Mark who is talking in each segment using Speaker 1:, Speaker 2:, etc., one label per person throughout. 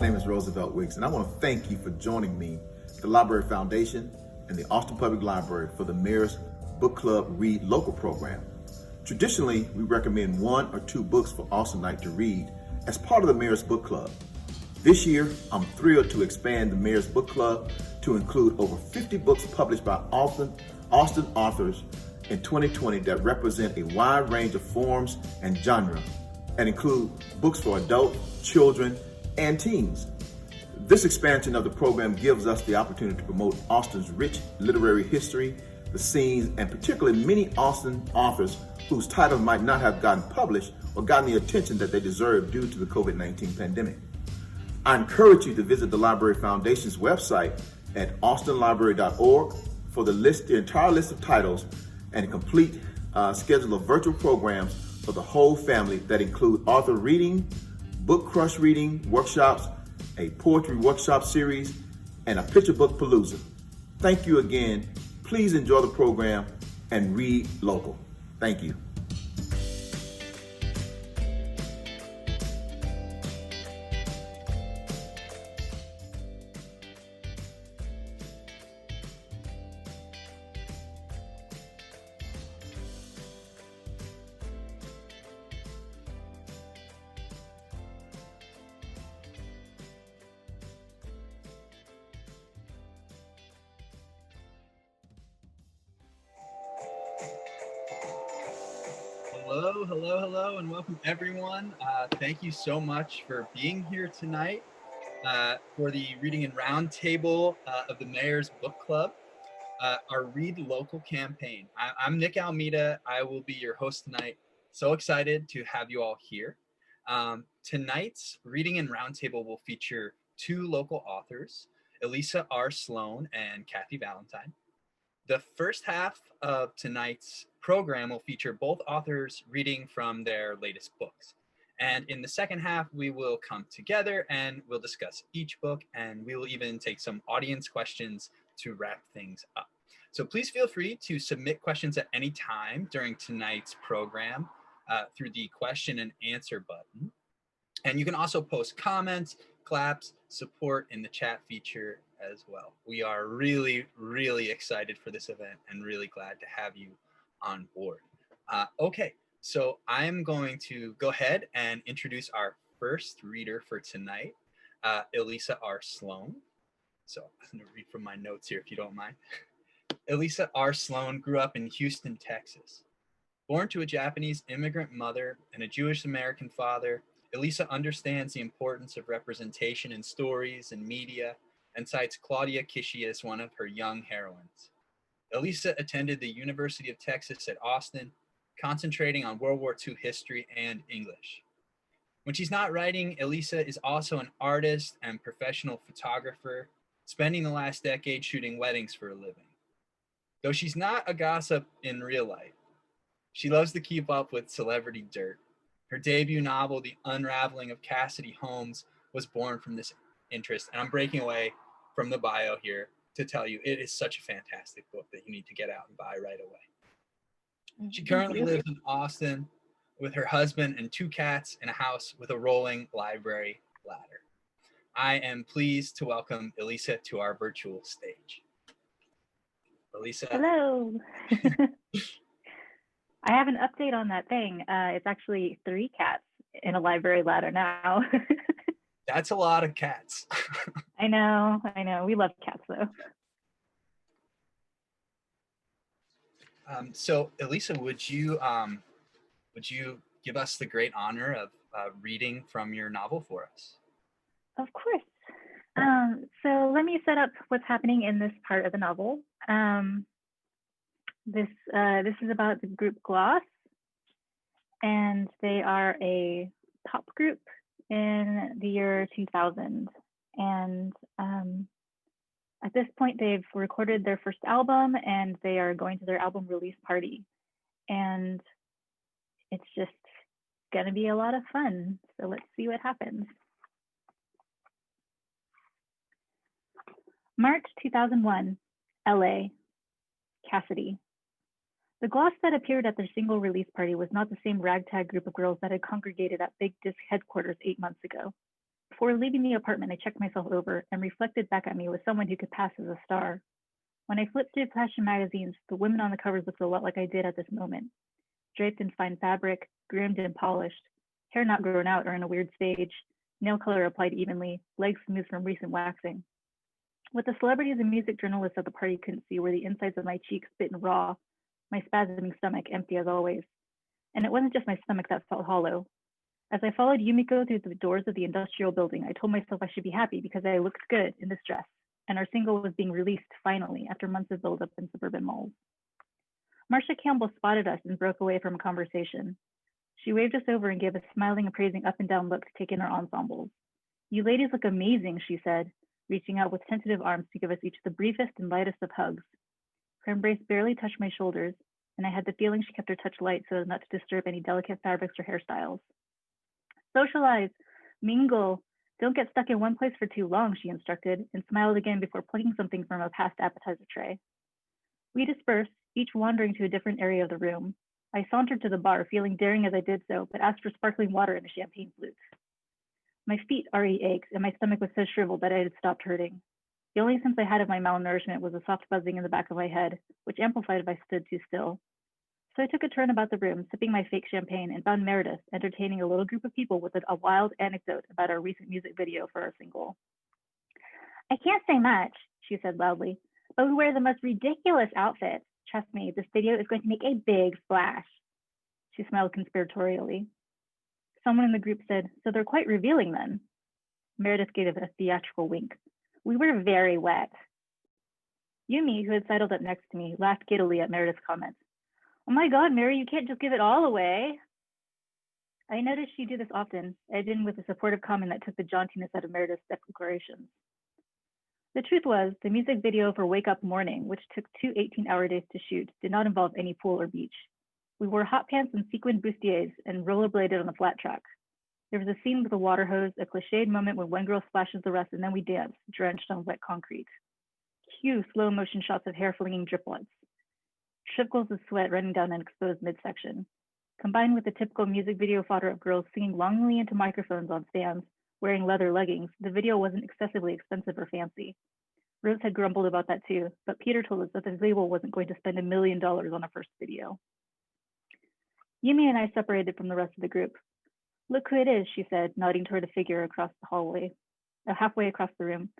Speaker 1: My name is Roosevelt Wicks, and I want to thank you for joining me, the Library Foundation, and the Austin Public Library for the Mayor's Book Club Read Local program. Traditionally, we recommend one or two books for Austinite to read as part of the Mayor's Book Club. This year, I'm thrilled to expand the Mayor's Book Club to include over 50 books published by Austin authors in 2020 that represent a wide range of forms and genre and include books for adults, children, and teens. This expansion of the program gives us the opportunity to promote Austin's rich literary history, the scenes, and particularly many Austin authors whose titles might not have gotten published or gotten the attention that they deserve due to the COVID-19 pandemic. I encourage you to visit the Library Foundation's website at austinlibrary.org for the entire list of titles and a complete schedule of virtual programs for the whole family that include author reading, book crush reading workshops, a poetry workshop series, and a picture book palooza. Thank you again. Please enjoy the program and read local. Thank you.
Speaker 2: Hello, and welcome everyone. Thank you so much for being here tonight for the Reading and Roundtable of the Mayor's Book Club, our Read Local campaign. I'm Nick Almeida. I will be your host tonight. So excited to have you all here. Tonight's Reading and Roundtable will feature two local authors, Elissa R. Sloan and Kathy Valentine. The first half of tonight's program will feature both authors reading from their latest books. And in the second half, we will come together and we'll discuss each book, and we will even take some audience questions to wrap things up. So please feel free to submit questions at any time during tonight's program through the question and answer button. And you can also post comments, claps, support in the chat feature as well. We are really, really excited for this event and really glad to have you on board. Okay, so I'm going to go ahead and introduce our first reader for tonight, Elissa R. Sloan. So I'm going to read from my notes here if you don't mind. Elissa R. Sloan grew up in Houston, Texas. Born to a Japanese immigrant mother and a Jewish American father, Elissa understands the importance of representation in stories and media and cites Claudia Kishi as one of her young heroines. Elissa attended the University of Texas at Austin, concentrating on World War II history and English. When she's not writing, Elissa is also an artist and professional photographer, spending the last decade shooting weddings for a living. Though she's not a gossip in real life, she loves to keep up with celebrity dirt. Her debut novel, The Unraveling of Cassidy Holmes, was born from this interest, and I'm breaking away from the bio here to tell you it is such a fantastic book that you need to get out and buy right away. She currently lives in Austin with her husband and two cats in a house with a rolling library ladder. I am pleased to welcome Elissa to our virtual stage. Elissa.
Speaker 3: Hello. I have an update on that thing. It's actually 3 cats in a library ladder now.
Speaker 2: That's a lot of cats.
Speaker 3: I know. We love cats though.
Speaker 2: So Elissa, would you give us the great honor of reading from your novel for us?
Speaker 3: Of course. So let me set up what's happening in this part of the novel. This is about the group Gloss, and they are a pop group in the year 2000. And at this point, they've recorded their first album, and they are going to their album release party. And it's just gonna be a lot of fun. So let's see what happens. March 2001, LA, Cassidy. The Gloss that appeared at their single release party was not the same ragtag group of girls that had congregated at Big Disc headquarters 8 months ago. Before leaving the apartment, I checked myself over and reflected back at me with someone who could pass as a star. When I flipped through fashion magazines, the women on the covers looked a lot like I did at this moment. Draped in fine fabric, groomed and polished, hair not grown out or in a weird stage, nail color applied evenly, legs smooth from recent waxing. What the celebrities and music journalists at the party couldn't see were the insides of my cheeks bitten raw, my spasming stomach empty as always. And it wasn't just my stomach that felt hollow. As I followed Yumiko through the doors of the industrial building, I told myself I should be happy because I looked good in this dress, and our single was being released finally after months of buildup in suburban malls. Marcia Campbell spotted us and broke away from a conversation. She waved us over and gave a smiling, appraising up and down look to take in our ensembles. "You ladies look amazing," she said, reaching out with tentative arms to give us each the briefest and lightest of hugs. Her embrace barely touched my shoulders, and I had the feeling she kept her touch light so as not to disturb any delicate fabrics or hairstyles. "Socialize, mingle, don't get stuck in one place for too long," she instructed, and smiled again before plucking something from a past appetizer tray. We dispersed, each wandering to a different area of the room. I sauntered to the bar, feeling daring as I did so, but asked for sparkling water and a champagne flute. My feet already ached, and my stomach was so shriveled that it had stopped hurting. The only sense I had of my malnourishment was a soft buzzing in the back of my head, which amplified if I stood too still. So I took a turn about the room, sipping my fake champagne, and found Meredith entertaining a little group of people with a wild anecdote about our recent music video for our single. "I can't say much," she said loudly, "but we wear the most ridiculous outfits. Trust me, this video is going to make a big splash." She smiled conspiratorially. Someone in the group said, "So they're quite revealing then." Meredith gave a theatrical wink. "We were very wet." Yumi, who had sidled up next to me, laughed giddily at Meredith's comment. "Oh my God, Mary, you can't just give it all away." I noticed she'd do this often, edged in with a supportive comment that took the jauntiness out of Meredith's declarations. The truth was, the music video for Wake Up Morning, which took 2 18-hour days to shoot, did not involve any pool or beach. We wore hot pants and sequined bustiers and rollerbladed on a flat track. There was a scene with a water hose, a cliched moment when one girl splashes the rest, and then we danced, drenched on wet concrete. Cue slow motion shots of hair flinging driplets. Trickles of sweat running down an exposed midsection. Combined with the typical music video fodder of girls singing longingly into microphones on stands, wearing leather leggings, the video wasn't excessively expensive or fancy. Rose had grumbled about that too, but Peter told us that the label wasn't going to spend $1 million on a first video. Yumi and I separated from the rest of the group. "Look who it is," she said, nodding toward a figure across the hallway, halfway across the room.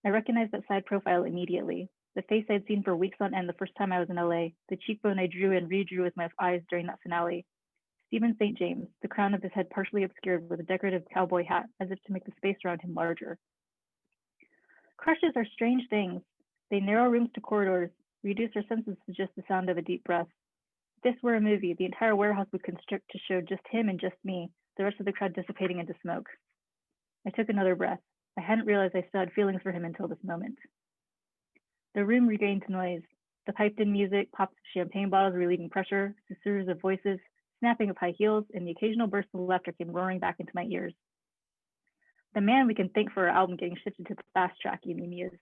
Speaker 3: I recognized that side profile immediately. The face I'd seen for weeks on end the first time I was in LA, the cheekbone I drew and redrew with my eyes during that finale. Stephen St. James, the crown of his head partially obscured with a decorative cowboy hat, as if to make the space around him larger. Crushes are strange things. They narrow rooms to corridors, reduce our senses to just the sound of a deep breath. If this were a movie, the entire warehouse would constrict to show just him and just me, the rest of the crowd dissipating into smoke. I took another breath. I hadn't realized I still had feelings for him until this moment. The room regained noise. The piped-in music, pops of champagne bottles relieving pressure, susurrs of voices, snapping of high heels, and the occasional burst of laughter came roaring back into my ears. "The man we can thank for our album getting shifted to the fast track," Yumi mused.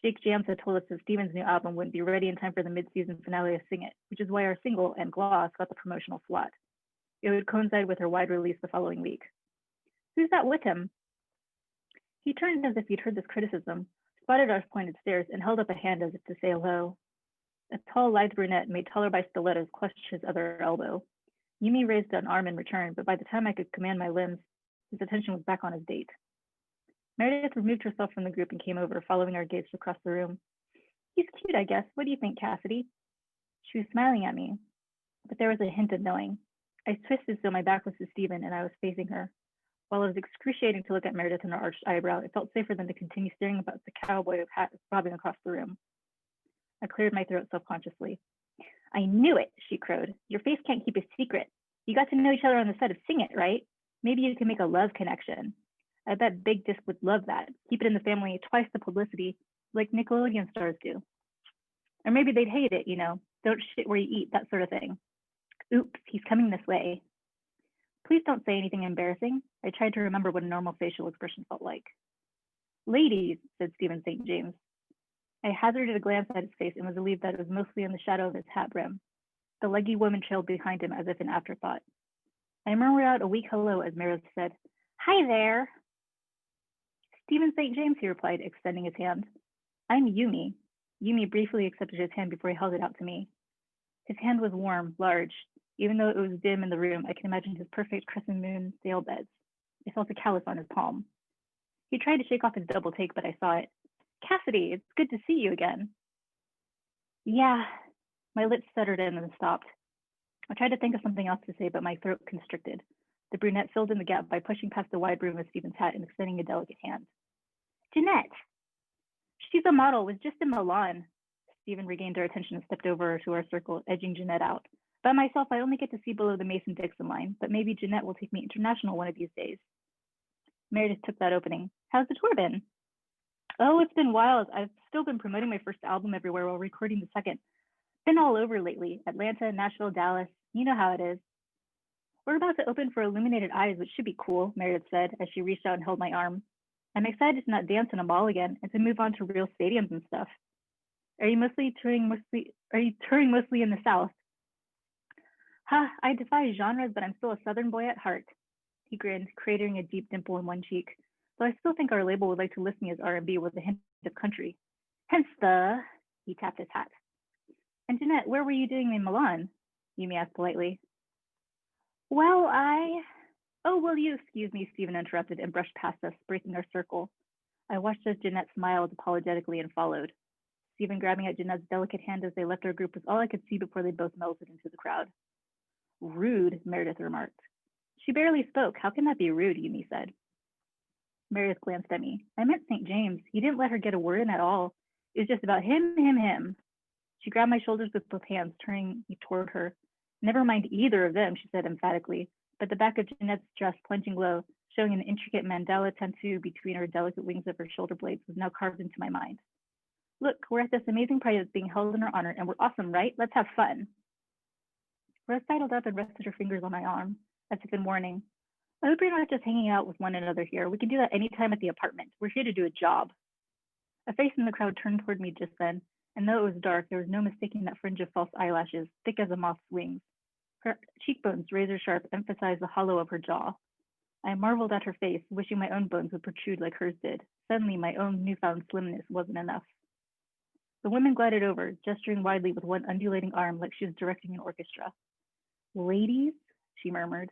Speaker 3: Jake Jams had told us that Steven's new album wouldn't be ready in time for the mid-season finale of Sing It, which is why our single and Gloss got the promotional slot. It would coincide with her wide release the following week. "Who's that with him?" He turned as if he'd heard this criticism, spotted our pointed stares, and held up a hand as if to say hello. A tall, lithe brunette made taller by stilettos clutched his other elbow. Yumi raised an arm in return, but by the time I could command my limbs, his attention was back on his date. Meredith removed herself from the group and came over, following our gaze across the room. "He's cute, I guess. What do you think, Cassidy?" She was smiling at me, but there was a hint of knowing. I twisted so my back was to Stephen and I was facing her. While it was excruciating to look at Meredith and her arched eyebrow, it felt safer than to continue staring about the cowboy hat bobbing across the room. I cleared my throat self-consciously. "I knew it," she crowed. "Your face can't keep a secret. You got to know each other on the set of Sing It, right? Maybe you can make a love connection. I bet Big Disc would love that. Keep it in the family, twice the publicity, like Nickelodeon stars do. Or maybe they'd hate it, you know, don't shit where you eat, that sort of thing. Oops, he's coming this way." "Please don't say anything embarrassing." I tried to remember what a normal facial expression felt like. "Ladies," said Stephen St. James. I hazarded a glance at his face and was relieved that it was mostly in the shadow of his hat brim. The leggy woman trailed behind him as if an afterthought. I murmured out a weak hello as Meredith said, "Hi there." Stephen St. James, he replied, extending his hand. I'm Yumi. Yumi briefly accepted his hand before he held it out to me. His hand was warm, large. Even though it was dim in the room, I can imagine his perfect crescent moon sail beds. I felt a callus on his palm. He tried to shake off his double take, but I saw it. Cassidy, it's good to see you again. Yeah. My lips stuttered and then stopped. I tried to think of something else to say, but my throat constricted. The brunette filled in the gap by pushing past the wide brim of Stephen's hat and extending a delicate hand. Jeanette! She's a model, was just in Milan. Stephen regained our attention and stepped over to our circle, edging Jeanette out. By myself, I only get to see below the Mason-Dixon line, but maybe Jeanette will take me international one of these days. Meredith took that opening. How's the tour been? Oh, it's been wild. I've still been promoting my first album everywhere while recording the second. Been all over lately. Atlanta, Nashville, Dallas. You know how it is. We're about to open for Illuminated Eyes, which should be cool, Meredith said as she reached out and held my arm. I'm excited to not dance in a mall again and to move on to real stadiums and stuff. Are you touring mostly in the South? Ha, I defy genres, but I'm still a Southern boy at heart. He grinned, creating a deep dimple in one cheek. Though I still think our label would like to list me as R&B with a hint of country. Hence he tapped his hat. And Jeanette, where were you doing in Milan? Yumi asked politely. Well, Oh, will you excuse me, Stephen interrupted and brushed past us, breaking our circle. I watched as Jeanette smiled apologetically and followed. Stephen grabbing at Jeanette's delicate hand as they left our group was all I could see before they both melted into the crowd. Rude, Meredith remarked. She barely spoke. How can that be rude, Yumi said. Meredith glanced at me. I meant St. James. He didn't let her get a word in at all. It was just about him. She grabbed my shoulders with both hands, turning me toward her. Never mind either of them, she said emphatically, but the back of Jeanette's dress plunging low, showing an intricate mandala tattoo between her delicate wings of her shoulder blades, was now carved into my mind. Look, we're at this amazing party that's being held in her honor, and we're awesome, right? Let's have fun. Rose sidled up and rested her fingers on my arm, as if in warning. I hope you're not just hanging out with one another here. We can do that anytime at the apartment. We're here to do a job. A face in the crowd turned toward me just then, and though it was dark, there was no mistaking that fringe of false eyelashes, thick as a moth's wings. Her cheekbones, razor sharp, emphasized the hollow of her jaw. I marveled at her face, wishing my own bones would protrude like hers did. Suddenly, my own newfound slimness wasn't enough. The woman glided over, gesturing widely with one undulating arm like she was directing an orchestra. Ladies, she murmured.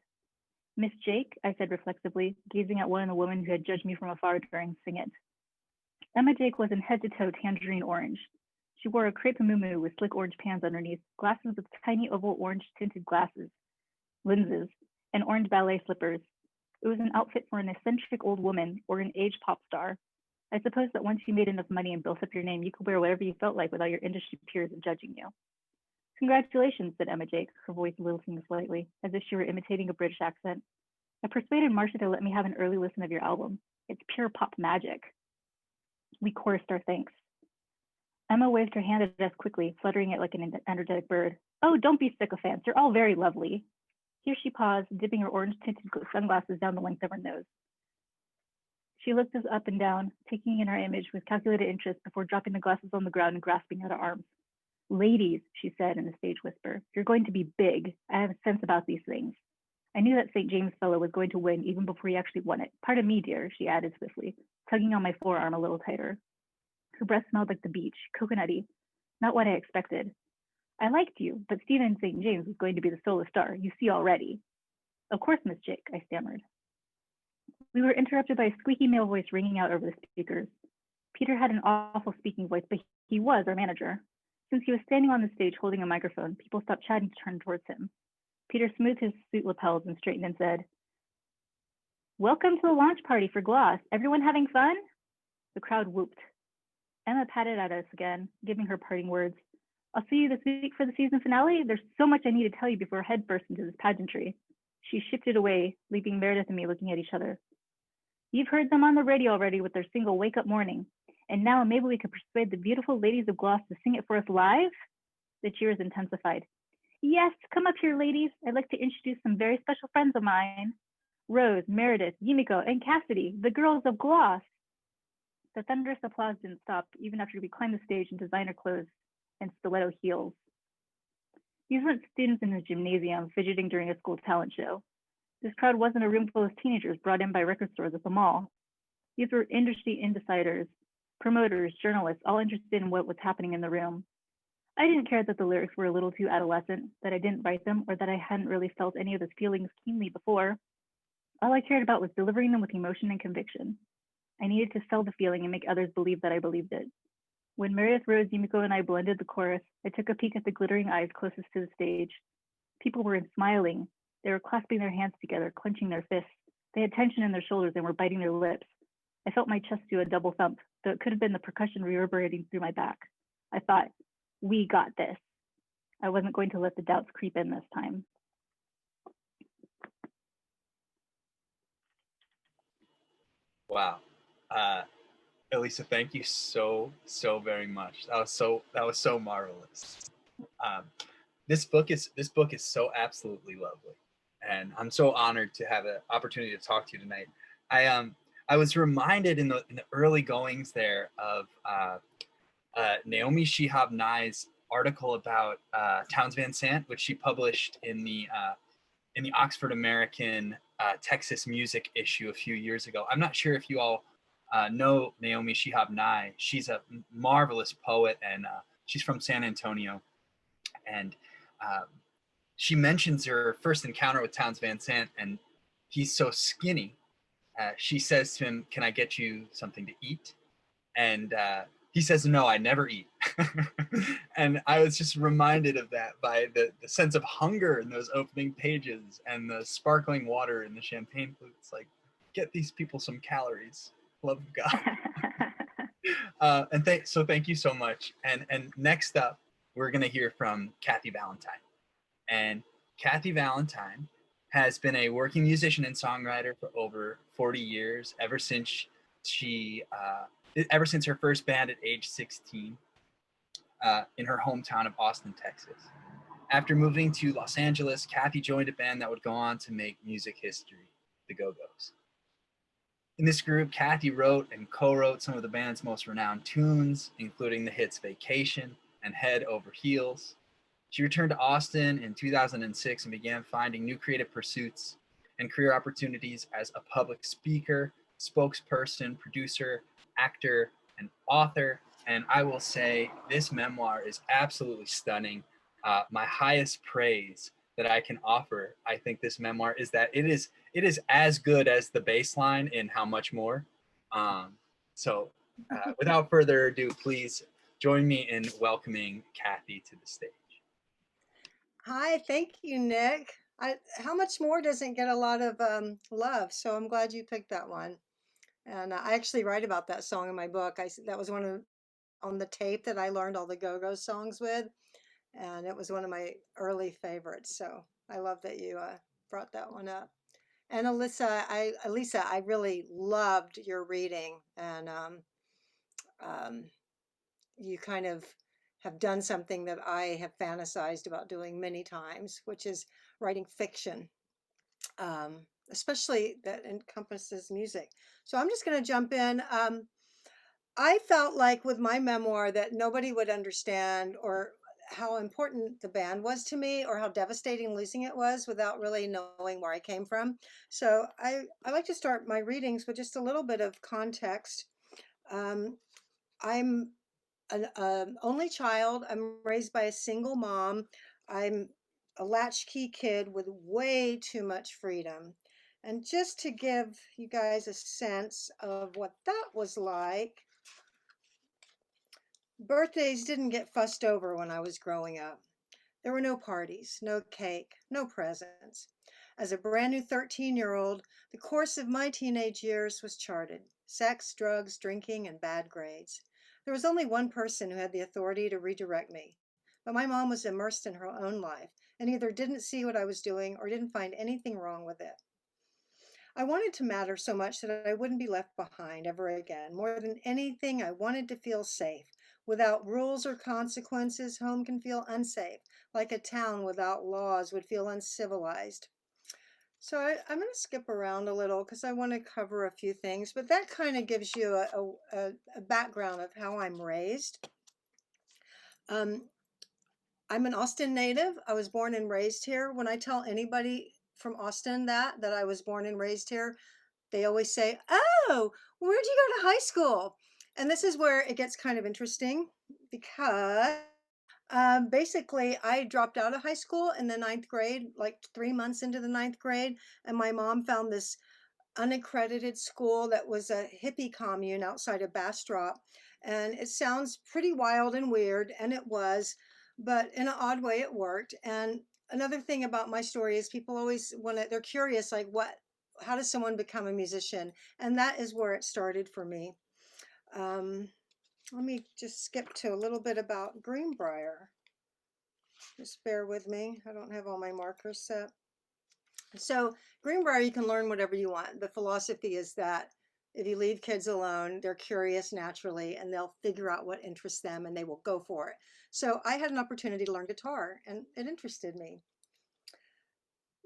Speaker 3: Miss Jake, I said reflexively, gazing at one of the women who had judged me from afar during Sing It. Emma Jake was in head-to-toe tangerine orange. She wore a crepe muumuu with slick orange pans underneath, glasses with tiny oval orange-tinted lenses, and orange ballet slippers. It was an outfit for an eccentric old woman or an aged pop star. I suppose that once you made enough money and built up your name, you could wear whatever you felt like without your industry peers judging you. Congratulations, said Emma Jake, her voice lilting slightly, as if she were imitating a British accent. I persuaded Marcia to let me have an early listen of your album. It's pure pop magic. We chorused our thanks. Emma waved her hand at us quickly, fluttering it like an energetic bird. Oh, don't be sycophants. You're all very lovely. Here she paused, dipping her orange-tinted sunglasses down the length of her nose. She looked us up and down, taking in our image with calculated interest before dropping the glasses on the ground and grasping at our arms. Ladies, she said in a stage whisper, you're going to be big. I have a sense about these things. I knew that St. James fellow was going to win even before he actually won it. Pardon me, dear, she added swiftly, tugging on my forearm a little tighter. Her breath smelled like the beach, coconutty, not what I expected. I liked you, but Stephen St. James was going to be the solo star. You see already. Of course, Miss Jake, I stammered. We were interrupted by a squeaky male voice ringing out over the speakers. Peter had an awful speaking voice, but he was our manager. Since he was standing on the stage holding a microphone, people stopped chatting to turn towards him. Peter smoothed his suit lapels and straightened and said, Welcome to the launch party for Gloss. Everyone having fun? The crowd whooped. Emma patted at us again, giving her parting words. I'll see you this week for the season finale. There's so much I need to tell you before I head burst into this pageantry. She shifted away, leaving Meredith and me looking at each other. You've heard them on the radio already with their single Wake Up Morning. And now maybe we could persuade the beautiful ladies of Gloss to sing it for us live? The cheers intensified. Yes, come up here, ladies. I'd like to introduce some very special friends of mine. Rose, Meredith, Yumiko, and Cassidy, the girls of Gloss. The thunderous applause didn't stop even after we climbed the stage in designer clothes and stiletto heels. These weren't students in a gymnasium fidgeting during a school talent show. This crowd wasn't a room full of teenagers brought in by record stores at the mall. These were industry insiders, promoters, journalists, all interested in what was happening in the room. I didn't care that the lyrics were a little too adolescent, that I didn't write them, or that I hadn't really felt any of those feelings keenly before. All I cared about was delivering them with emotion and conviction. I needed to sell the feeling and make others believe that I believed it. When Meredith, Rose, Yumiko, and I blended the chorus, I took a peek at the glittering eyes closest to the stage. People were smiling. They were clasping their hands together, clenching their fists. They had tension in their shoulders and were biting their lips. I felt my chest do a double thump, though it could have been the percussion reverberating through my back. I thought, we got this. I wasn't going to let the doubts creep in this time.
Speaker 2: Wow. Elissa, thank you so very much. That was so marvelous. This book is so absolutely lovely, and I'm so honored to have an opportunity to talk to you tonight. I was reminded in the early goings there of Naomi Shihab Nye's article about Townes Van Sant, which she published in the Oxford American Texas Music issue a few years ago. I'm not sure if you all know Naomi Shihab Nye. She's a marvelous poet, and she's from San Antonio. And she mentions her first encounter with Townes Van Sant, and he's so skinny. She says to him, "Can I get you something to eat?" And he says, "No, I never eat." And I was just reminded of that by the sense of hunger in those opening pages and the sparkling water and the champagne flutes. Like, get these people some calories. Love of God. So thank you so much. And next up, we're going to hear from Kathy Valentine. And Kathy Valentine has been a working musician and songwriter for over 40 years, ever since her first band at age 16 in her hometown of Austin, Texas. After moving to Los Angeles, Kathy joined a band that would go on to make music history, the Go-Go's. In this group, Kathy wrote and co-wrote some of the band's most renowned tunes, including the hits Vacation and Head Over Heels. She returned to Austin in 2006 and began finding new creative pursuits and career opportunities as a public speaker, spokesperson, producer, actor, and author. And I will say this memoir is absolutely stunning. My highest praise that I can offer, I think, this memoir is that it is as good as the baseline in How Much More. Without further ado, please join me in welcoming Kathy to the stage.
Speaker 4: Hi, thank you, Nick. How Much More doesn't get a lot of love, so I'm glad you picked that one. And I actually write about that song in my book. That was on the tape that I learned all the Go-Go songs with, and it was one of my early favorites. So I love that you brought that one up. And Elissa, I really loved your reading, and you kind of have done something that I have fantasized about doing many times, which is writing fiction, especially that encompasses music. So I'm just going to jump in. I felt like with my memoir that nobody would understand or how important the band was to me or how devastating losing it was without really knowing where I came from. So I like to start my readings with just a little bit of context. I'm an only child. I'm raised by a single mom. I'm a latchkey kid with way too much freedom. And just to give you guys a sense of what that was like, birthdays didn't get fussed over when I was growing up. There were no parties, no cake, no presents. As a brand new 13-year-old, the course of my teenage years was charted: sex, drugs, drinking, and bad grades. There was only one person who had the authority to redirect me, but my mom was immersed in her own life and either didn't see what I was doing or didn't find anything wrong with it. I wanted to matter so much that I wouldn't be left behind ever again. More than anything, I wanted to feel safe. Without rules or consequences, home can feel unsafe, like a town without laws would feel uncivilized. So I'm going to skip around a little because I want to cover a few things, but that kind of gives you a background of how I'm raised. I'm an Austin native. I was born and raised here. When I tell anybody from Austin that I was born and raised here, they always say, "Oh, where'd you go to high school?" And this is where it gets kind of interesting because basically, I dropped out of high school in the ninth grade, like 3 months into the ninth grade, and my mom found this unaccredited school that was a hippie commune outside of Bastrop. And it sounds pretty wild and weird, and it was, but in an odd way, it worked. And another thing about my story is people always want to, they're curious, like, how does someone become a musician? And that is where it started for me. Um, Let me just skip to a little bit about Greenbrier. Just bear with me. I don't have all my markers set. So Greenbrier, you can learn whatever you want. The philosophy is that if you leave kids alone, they're curious naturally and they'll figure out what interests them and they will go for it. So I had an opportunity to learn guitar and it interested me.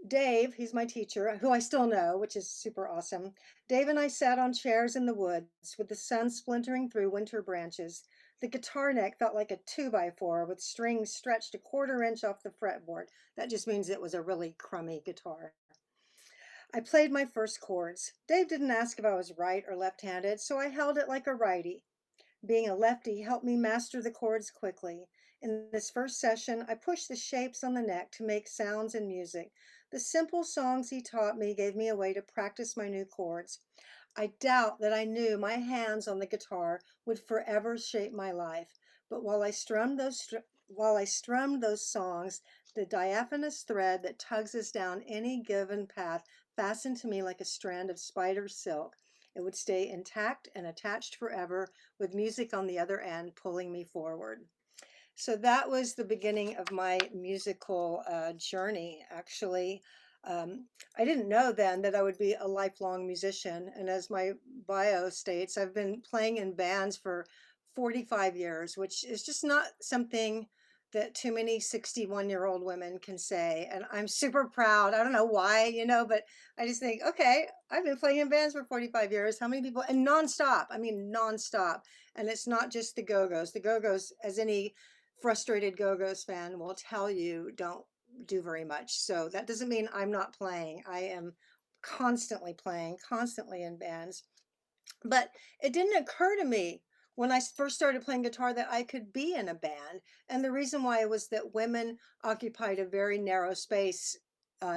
Speaker 4: Dave, he's my teacher, who I still know, which is super awesome. Dave and I sat on chairs in the woods with the sun splintering through winter branches. The guitar neck felt like a 2x4 with strings stretched a quarter inch off the fretboard. That just means it was a really crummy guitar. I played my first chords. Dave didn't ask if I was right or left-handed, so I held it like a righty. Being a lefty helped me master the chords quickly. In this first session, I pushed the shapes on the neck to make sounds and music. The simple songs he taught me gave me a way to practice my new chords. I doubt that I knew my hands on the guitar would forever shape my life, but while I strummed those songs, the diaphanous thread that tugs us down any given path fastened to me like a strand of spider silk. It would stay intact and attached forever, with music on the other end pulling me forward. So that was the beginning of my musical journey, actually. I didn't know then that I would be a lifelong musician. And as my bio states, I've been playing in bands for 45 years, which is just not something that too many 61-year-old women can say. And I'm super proud. I don't know why, but I just think, okay, I've been playing in bands for 45 years. How many people? And nonstop. I mean, nonstop. And it's not just the Go-Go's. The Go-Go's, as any frustrated Go-Go's fan will tell you, don't do very much. So that doesn't mean I'm not playing. I am constantly playing, constantly in bands. But it didn't occur to me when I first started playing guitar that I could be in a band. And the reason why was that women occupied a very narrow space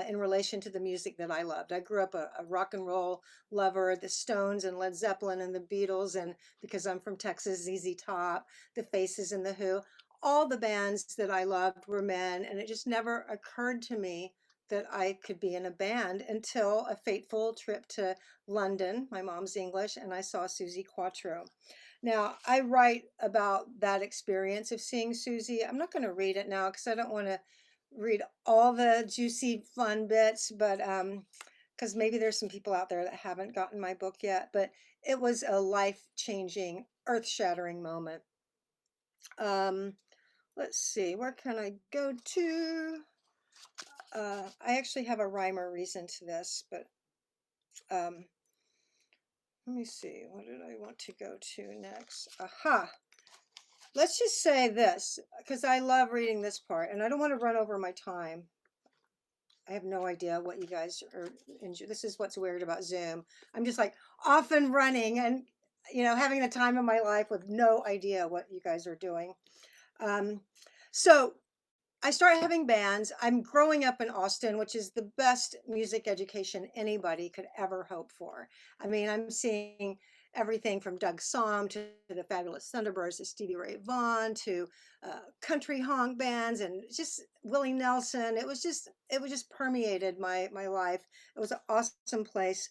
Speaker 4: in relation to the music that I loved. I grew up a rock and roll lover, the Stones and Led Zeppelin and the Beatles, and because I'm from Texas, ZZ Top, the Faces and the Who. All the bands that I loved were men, and it just never occurred to me that I could be in a band until a fateful trip to London. My mom's English, and I saw Susie Quatro. Now, I write about that experience of seeing Susie. I'm not going to read it now because I don't want to read all the juicy, fun bits, but because maybe there's some people out there that haven't gotten my book yet, but it was a life-changing, earth-shattering moment. Let's see, where can I go to? I actually have a rhyme or reason to this, but let me see, what did I want to go to next? Aha! Let's just say this, because I love reading this part, and I don't want to run over my time. I have no idea what you guys are enjoying. This is what's weird about Zoom. I'm just like off and running and, having the time of my life with no idea what you guys are doing. So I started having bands. I'm growing up in Austin, which is the best music education anybody could ever hope for. I mean, I'm seeing everything from Doug Somm to the Fabulous Thunderbirds to Stevie Ray Vaughan to country honk bands and just Willie Nelson. It just permeated my life. It was an awesome place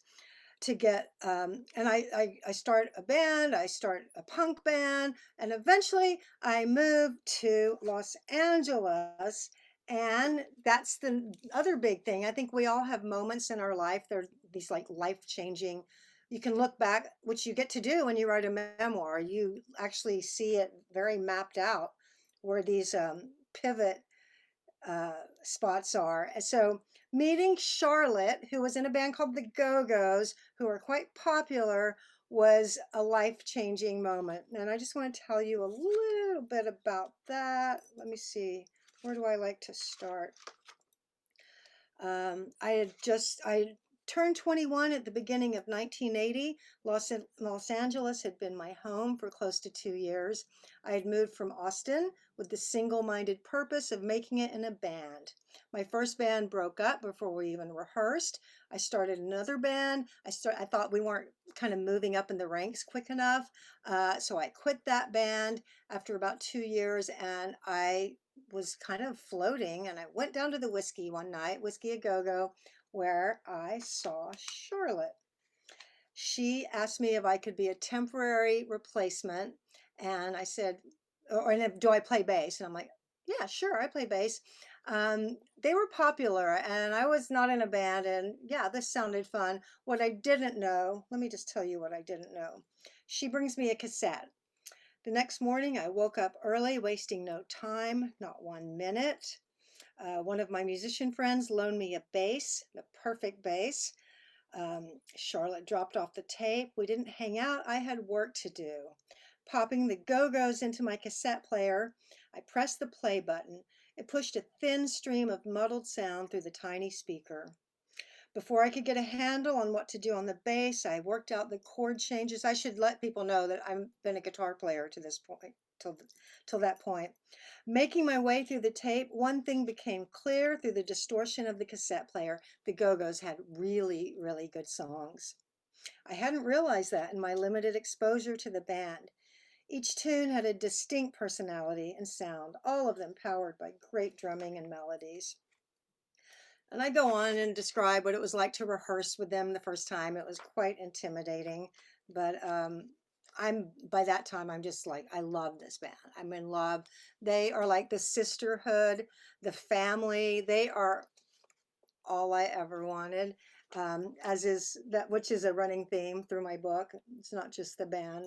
Speaker 4: to get and I start a band, I start a punk band, and eventually I moved to Los Angeles. And that's the other big thing. I think we all have moments in our life. They're these like life-changing. You can look back, which you get to do when you write a memoir. You actually see it very mapped out where these pivot spots are. So meeting Charlotte, who was in a band called the Go-Go's, who are quite popular, was a life-changing moment. And I just want to tell you a little bit about that. Let me see, where do I like to start? I Turned 21 at the beginning of 1980. Los Angeles had been my home for close to 2 years. I had moved from Austin with the single-minded purpose of making it in a band. My first band broke up before we even rehearsed. I started another band. I thought we weren't kind of moving up in the ranks quick enough. So I quit that band after about 2 years, and I was kind of floating, and I went down to the Whiskey one night, Whiskey A Go-Go, where I saw Charlotte. She asked me if I could be a temporary replacement, and I said, do I play bass? And I'm like, yeah, sure, I play bass. They were popular, and I was not in a band, and yeah, this sounded fun. What I didn't know, let me just tell you what I didn't know. She brings me a cassette. The next morning, I woke up early, wasting no time, not 1 minute. One of my musician friends loaned me a bass, the perfect bass. Charlotte dropped off the tape. We didn't hang out. I had work to do. Popping the Go-Go's into my cassette player, I pressed the play button. It pushed a thin stream of muddled sound through the tiny speaker. Before I could get a handle on what to do on the bass, I worked out the chord changes. I should let people know that I've been a guitar player to this point, till that point. Making my way through the tape, one thing became clear through the distortion of the cassette player. The Go-Go's had really, really good songs. I hadn't realized that in my limited exposure to the band. Each tune had a distinct personality and sound, all of them powered by great drumming and melodies. And I go on and describe what it was like to rehearse with them the first time. It was quite intimidating, but by that time, I'm just like, I love this band. I'm in love. They are like the sisterhood, the family. They are all I ever wanted, which is a running theme through my book. It's not just the band.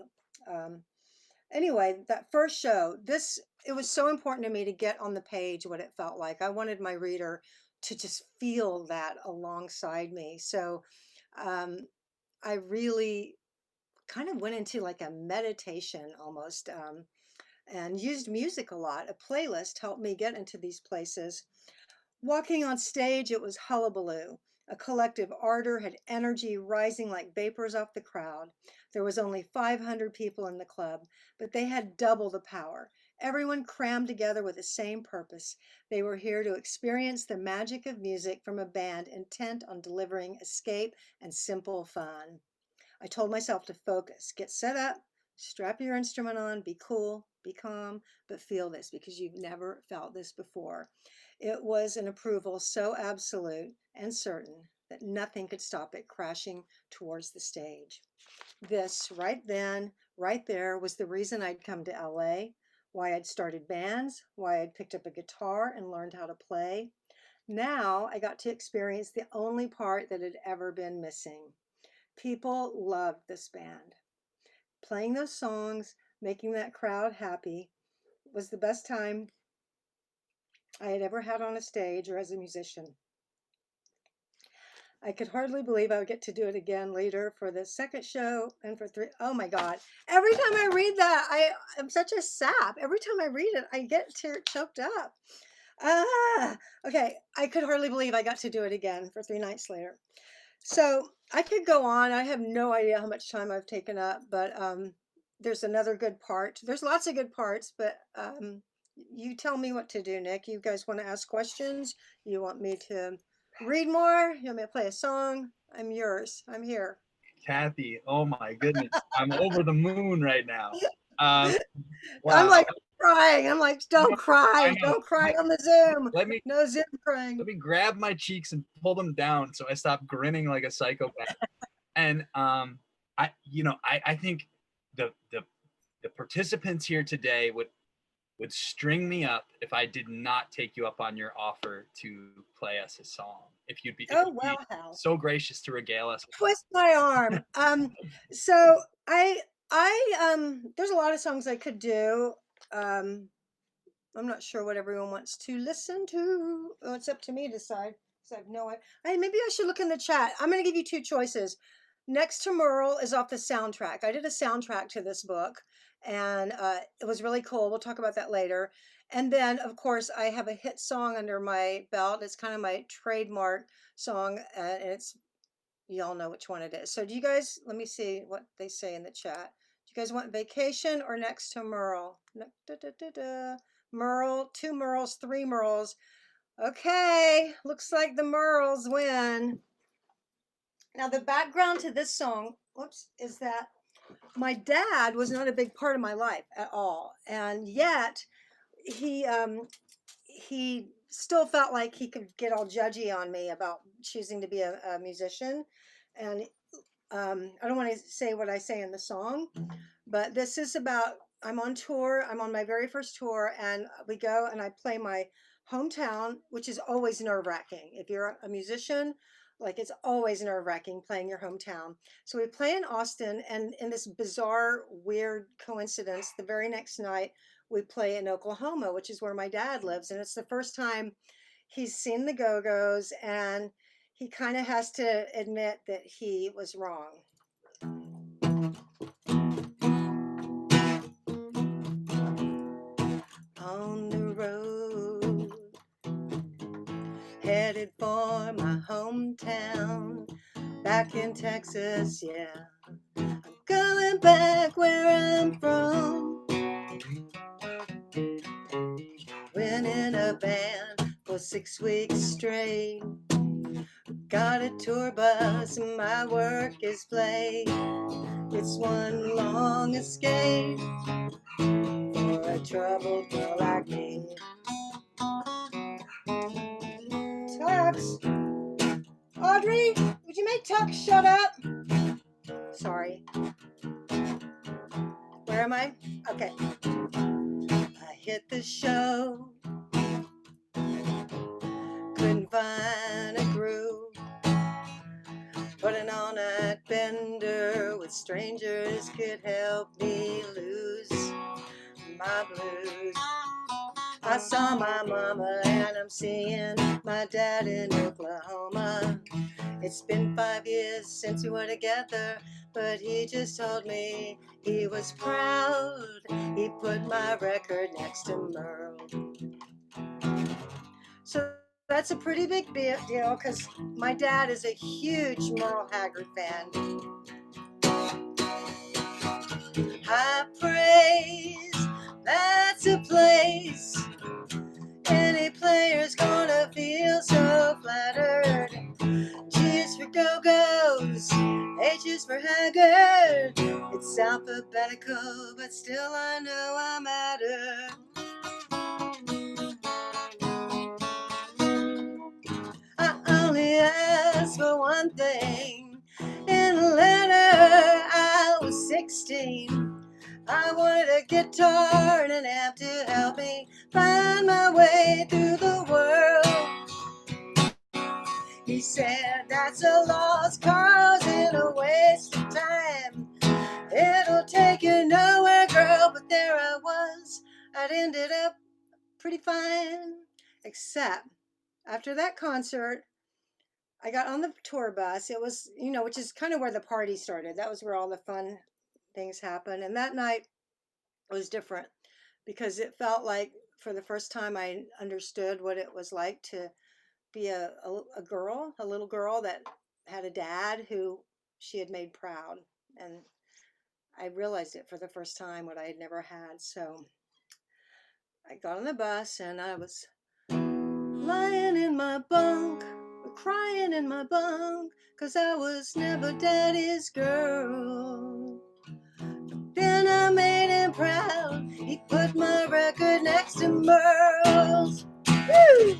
Speaker 4: Anyway, that first show, it was so important to me to get on the page what it felt like. I wanted my reader to just feel that alongside me. So I really kind of went into like a meditation almost, and used music a lot. A playlist helped me get into these places. Walking on stage, it was hullabaloo. A collective ardor had energy rising like vapors off the crowd. There was only 500 people in the club, but they had double the power. Everyone crammed together with the same purpose. They were here to experience the magic of music from a band intent on delivering escape and simple fun. I told myself to focus, get set up, strap your instrument on, be cool, be calm, but feel this because you've never felt this before. It was an approval so absolute and certain that nothing could stop it crashing towards the stage. This right then, right there was the reason I'd come to LA, why I'd started bands, why I'd picked up a guitar and learned how to play. Now I got to experience the only part that had ever been missing. People loved this band. Playing those songs, making that crowd happy was the best time I had ever had on a stage or as a musician. I could hardly believe I would get to do it again later for the second show and for three. Oh my God. Every time I read that, I'm such a sap. Every time I read it, I get choked up. Okay. I could hardly believe I got to do it again for 3 nights later. So I could go on. I have no idea how much time I've taken up, but there's another good part. There's lots of good parts, but you tell me what to do, Nick. You guys want to ask questions? You want me to read more? You want me to play a song? I'm yours. I'm here.
Speaker 2: Kathy, oh my goodness, I'm over the moon right now.
Speaker 4: Wow.
Speaker 2: Wow.
Speaker 4: I'm like crying. I'm like, don't cry. Don't cry on the Zoom. No Zoom crying.
Speaker 2: Let me grab my cheeks and pull them down so I stop grinning like a psychopath. And I think the participants here today would string me up if I did not take you up on your offer to play us a song. If you'd be so gracious to regale us.
Speaker 4: Twist my arm. So I there's a lot of songs I could do. I'm not sure what everyone wants to listen to. Oh, it's up to me to decide. So I have no idea. Maybe I should look in the chat. I'm going to give you 2 choices. Next to Merle is off the soundtrack. I did a soundtrack to this book, and it was really cool. We'll talk about that later. And then, of course, I have a hit song under my belt. It's kind of my trademark song, and it's y'all know which one it is. So do you guys, let me see what they say in the chat. Do you guys want Vacation or Next to Merle? Merle, 2 Merles, 3 Merles. Okay, looks like the Merles win. Now the background to this song, whoops, is that my dad was not a big part of my life at all, and yet he still felt like he could get all judgy on me about choosing to be a musician. And I don't want to say what I say in the song, but this is about, I'm on tour. I'm on my very first tour, and we go and I play my hometown, which is always nerve-wracking. If you're a musician, like, it's always nerve-wracking playing your hometown. So we play in Austin, and in this bizarre, weird coincidence, the very next night we play in Oklahoma, which is where my dad lives. And it's the first time he's seen the Go-Go's, and he kind of has to admit that he was wrong. On the road, headed for my hometown, back in Texas, yeah. I'm going back where I'm from. Been in a band for 6 weeks straight. Got a tour bus and my work is play. It's one long escape for a troubled girl like me. Tux, Audrey, would you make Tux shut up? Sorry. Where am I? Okay. I hit the show, couldn't find a groove, but an all-night bender with strangers could help me lose my blues. I saw my mama and I'm seeing my dad in Oklahoma. It's been 5 years since we were together, but he just told me he was proud. He put my record next to Merle. So that's a pretty big deal, because my dad is a huge Merle Haggard fan. High praise, that's a place. Any player's gonna feel so flattered. G's for Go-Go's, H's for Haggard. It's alphabetical, but still I know I matter. I only asked for one thing. In a letter, I was 16. I wanted a guitar and an amp to help me find my way through the world. He said, that's a lost cause and a waste of time. It'll take you nowhere, girl. But there I was. I'd ended up pretty fine. Except after that concert, I got on the tour bus. It was, which is kind of where the party started. That was where all the fun things happened. And that night was different, because it felt like for the first time I understood what it was like to be a girl, a little girl that had a dad who she had made proud. And I realized it for the first time, what I had never had. So I got on the bus and I was lying in my bunk, crying in my bunk, 'cause I was never daddy's girl. Then I made him proud. He put my record next to Merle's. Woo!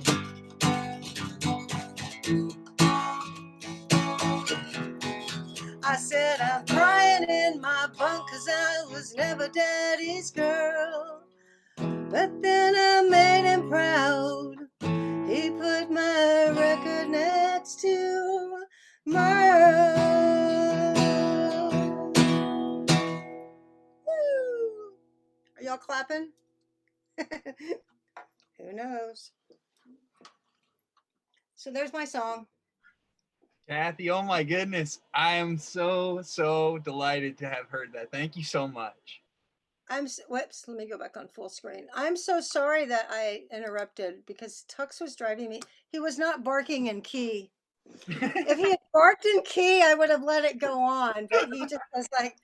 Speaker 4: I said I'm crying in my bunk 'cause I was never daddy's girl. But then I made him proud. He put my record next to Merle. Woo! Are y'all clapping? Who knows? So there's my song.
Speaker 2: Kathy, oh my goodness. I am so delighted to have heard that. Thank you so much.
Speaker 4: Whoops, let me go back on full screen. I'm so sorry that I interrupted, because Tux was driving me. He was not barking in key. If he had barked in key, I would have let it go on, but he just was like,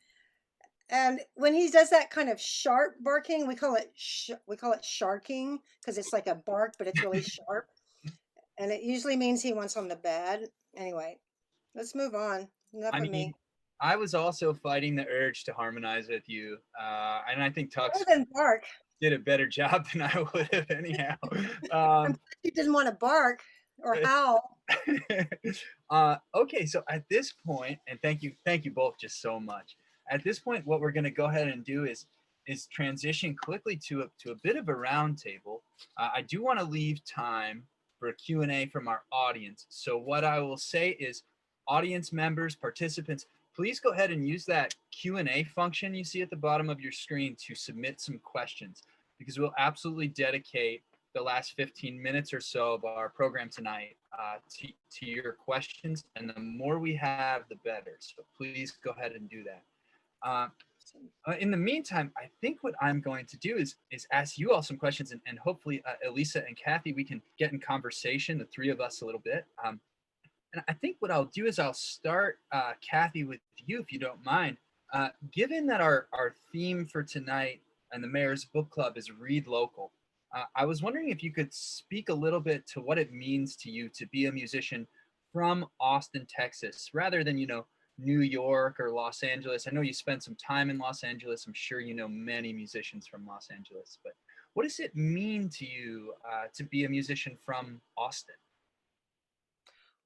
Speaker 4: and when he does that kind of sharp barking, we call it sharking because it's like a bark, but it's really sharp, and it usually means he wants on the bed. Anyway, let's move on. Enough
Speaker 2: I
Speaker 4: of
Speaker 2: mean,
Speaker 4: me.
Speaker 2: I was also fighting the urge to harmonize with you, and I think
Speaker 4: More
Speaker 2: Tux
Speaker 4: than bark.
Speaker 2: did a better job than I would have anyhow.
Speaker 4: I'm
Speaker 2: Um,
Speaker 4: glad you didn't want to bark or howl.
Speaker 2: okay, so at this point, and thank you both just so much. At this point, what we're going to go ahead and do is transition quickly to a bit of a roundtable. I do want to leave time for a Q&A from our audience. So what I will say is, audience members, participants, please go ahead and use that Q&A function you see at the bottom of your screen to submit some questions, because we'll absolutely dedicate the last 15 minutes or so of our program tonight to your questions. And the more we have, the better. So please go ahead and do that. In the meantime, I think what I'm going to do is ask you all some questions, and hopefully Elissa and Kathy, we can get in conversation, the three of us, a little bit. And I think what I'll do is I'll start, Kathy, with you, if you don't mind. Given that our theme for tonight and the Mayor's Book Club is Read Local, I was wondering if you could speak a little bit to what it means to you to be a musician from Austin, Texas, rather than, New York or Los Angeles. I know you spent some time in Los Angeles. I'm sure you know many musicians from Los Angeles, but what does it mean to you to be a musician from Austin?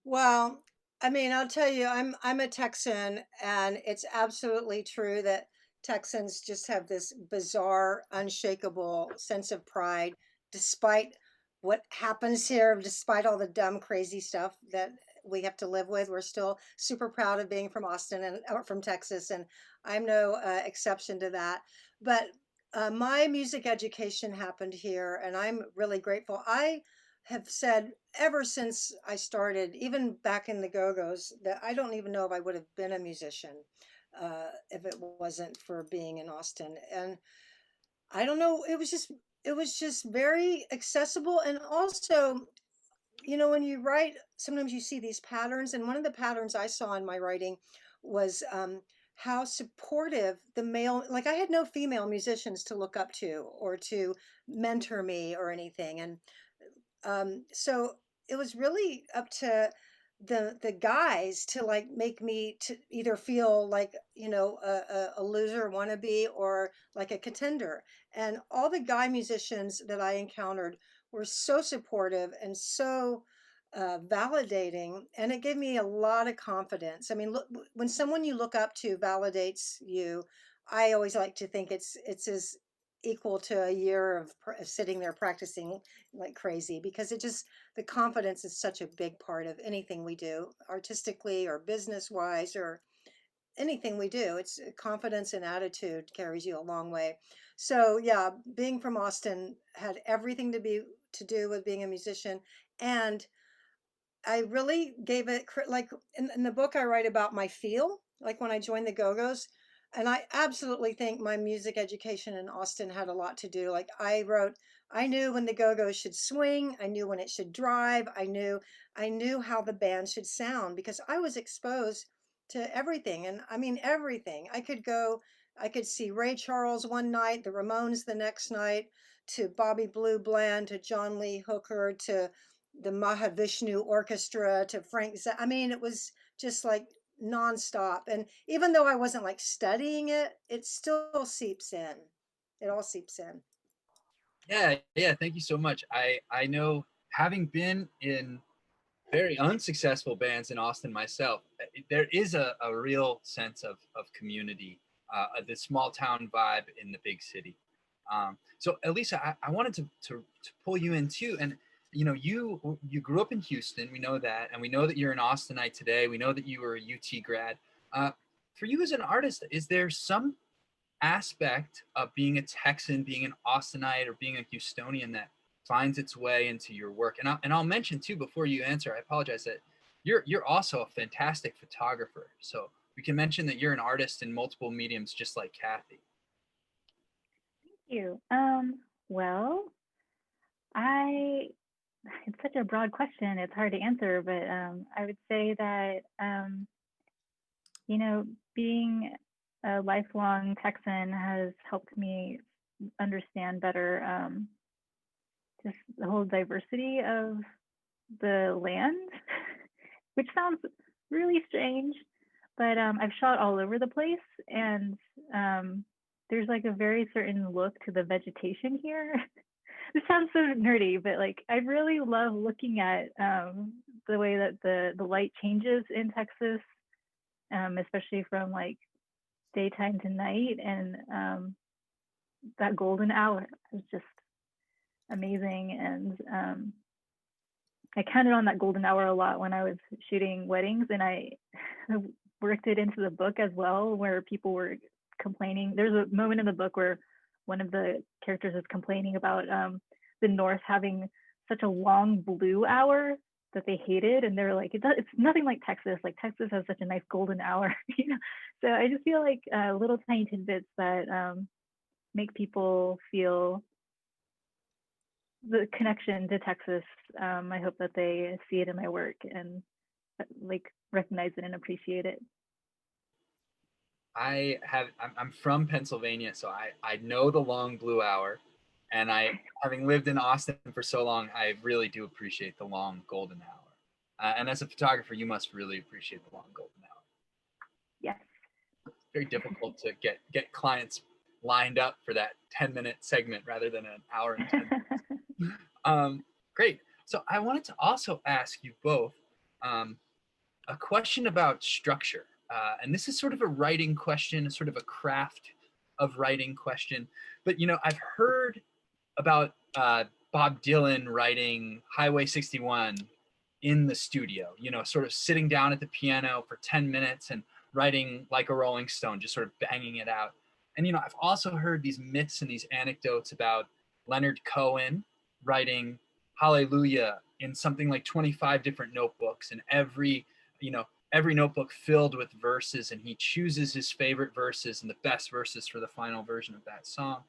Speaker 4: Well, I mean, I'll tell you, I'm a Texan, and it's absolutely true that Texans just have this bizarre, unshakable sense of pride, despite what happens here, despite all the dumb, crazy stuff that we have to live with. We're still super proud of being from Austin and or from Texas, and I'm no exception to that. But my music education happened here, and I'm really grateful. I have said ever since I started, even back in the Go-Go's, that I don't even know if I would have been a musician if it wasn't for being in Austin. And I don't know, it was just very accessible. And also, when you write, sometimes you see these patterns. And one of the patterns I saw in my writing was how supportive the male, like I had no female musicians to look up to or to mentor me or anything. And so it was really up to the guys to like make me to either feel like a loser wannabe or like a contender. And all the guy musicians that I encountered were so supportive and so validating, and it gave me a lot of confidence. I mean, look, when someone you look up to validates you, I always like to think it's as equal to a year of sitting there practicing like crazy, because the confidence is such a big part of anything we do, artistically or business wise or anything we do. It's confidence and attitude carries you a long way. So yeah, being from Austin had everything to do with being a musician. And I really gave it like in the book I write about my feel, like when I joined the Go-Go's. And I absolutely think my music education in Austin had a lot to do. Like I knew when the Go-Go's should swing, I knew when it should drive, I knew how the band should sound because I was exposed to everything. And I mean everything. I could see Ray Charles one night, the Ramones the next night, to Bobby Blue Bland, to John Lee Hooker, to the Mahavishnu Orchestra, to I mean, it was just like nonstop. And even though I wasn't like studying it, it still seeps in. It all seeps in.
Speaker 2: Yeah, thank you so much. I know, having been in very unsuccessful bands in Austin myself, there is a real sense of community, the small town vibe in the big city. So Elissa, I wanted to pull you in too. And you grew up in Houston, we know that, and we know that you're an Austinite today. We know that you were a UT grad. For you as an artist, is there some aspect of being a Texan, being an Austinite, or being a Houstonian that finds its way into your work? And I'll mention too, before you answer, I apologize, that you're also a fantastic photographer. So we can mention that you're an artist in multiple mediums, just like Kathy.
Speaker 3: You. Well, I it's such a broad question. It's hard to answer, but I would say that, you know, being a lifelong Texan has helped me understand better just the whole diversity of the land, which sounds really strange, but I've shot all over the place, and there's like a very certain look to the vegetation here. This sounds so nerdy, but like I really love looking at the way that the light changes in Texas, especially from like daytime to night, and that golden hour is just amazing. And I counted on that golden hour a lot when I was shooting weddings, and I worked it into the book as well, where people were complaining. There's a moment in the book where one of the characters is complaining about the North having such a long blue hour that they hated, and they're like, it's nothing like Texas. Like Texas has such a nice golden hour, you know. So I just feel like little tiny tidbits that make people feel the connection to Texas. I hope that they see it in my work and like recognize it and appreciate it.
Speaker 2: I'm from Pennsylvania, so I know the long blue hour, and having lived in Austin for so long, I really do appreciate the long golden hour. And as a photographer, you must really appreciate the long golden hour.
Speaker 3: Yes.
Speaker 2: It's very difficult to get clients lined up for that 10-minute segment rather than an hour and 10 minutes. Great. So I wanted to also ask you both a question about structure. And this is sort of a writing question, sort of a craft of writing question. But, you know, I've heard about Bob Dylan writing Highway 61 in the studio, you know, sort of sitting down at the piano for 10 minutes and writing like a Rolling Stone, just sort of banging it out. And, you know, I've also heard these myths and these anecdotes about Leonard Cohen writing Hallelujah in something like 25 different notebooks, and every notebook filled with verses, and he chooses his favorite verses and the best verses for the final version of that song.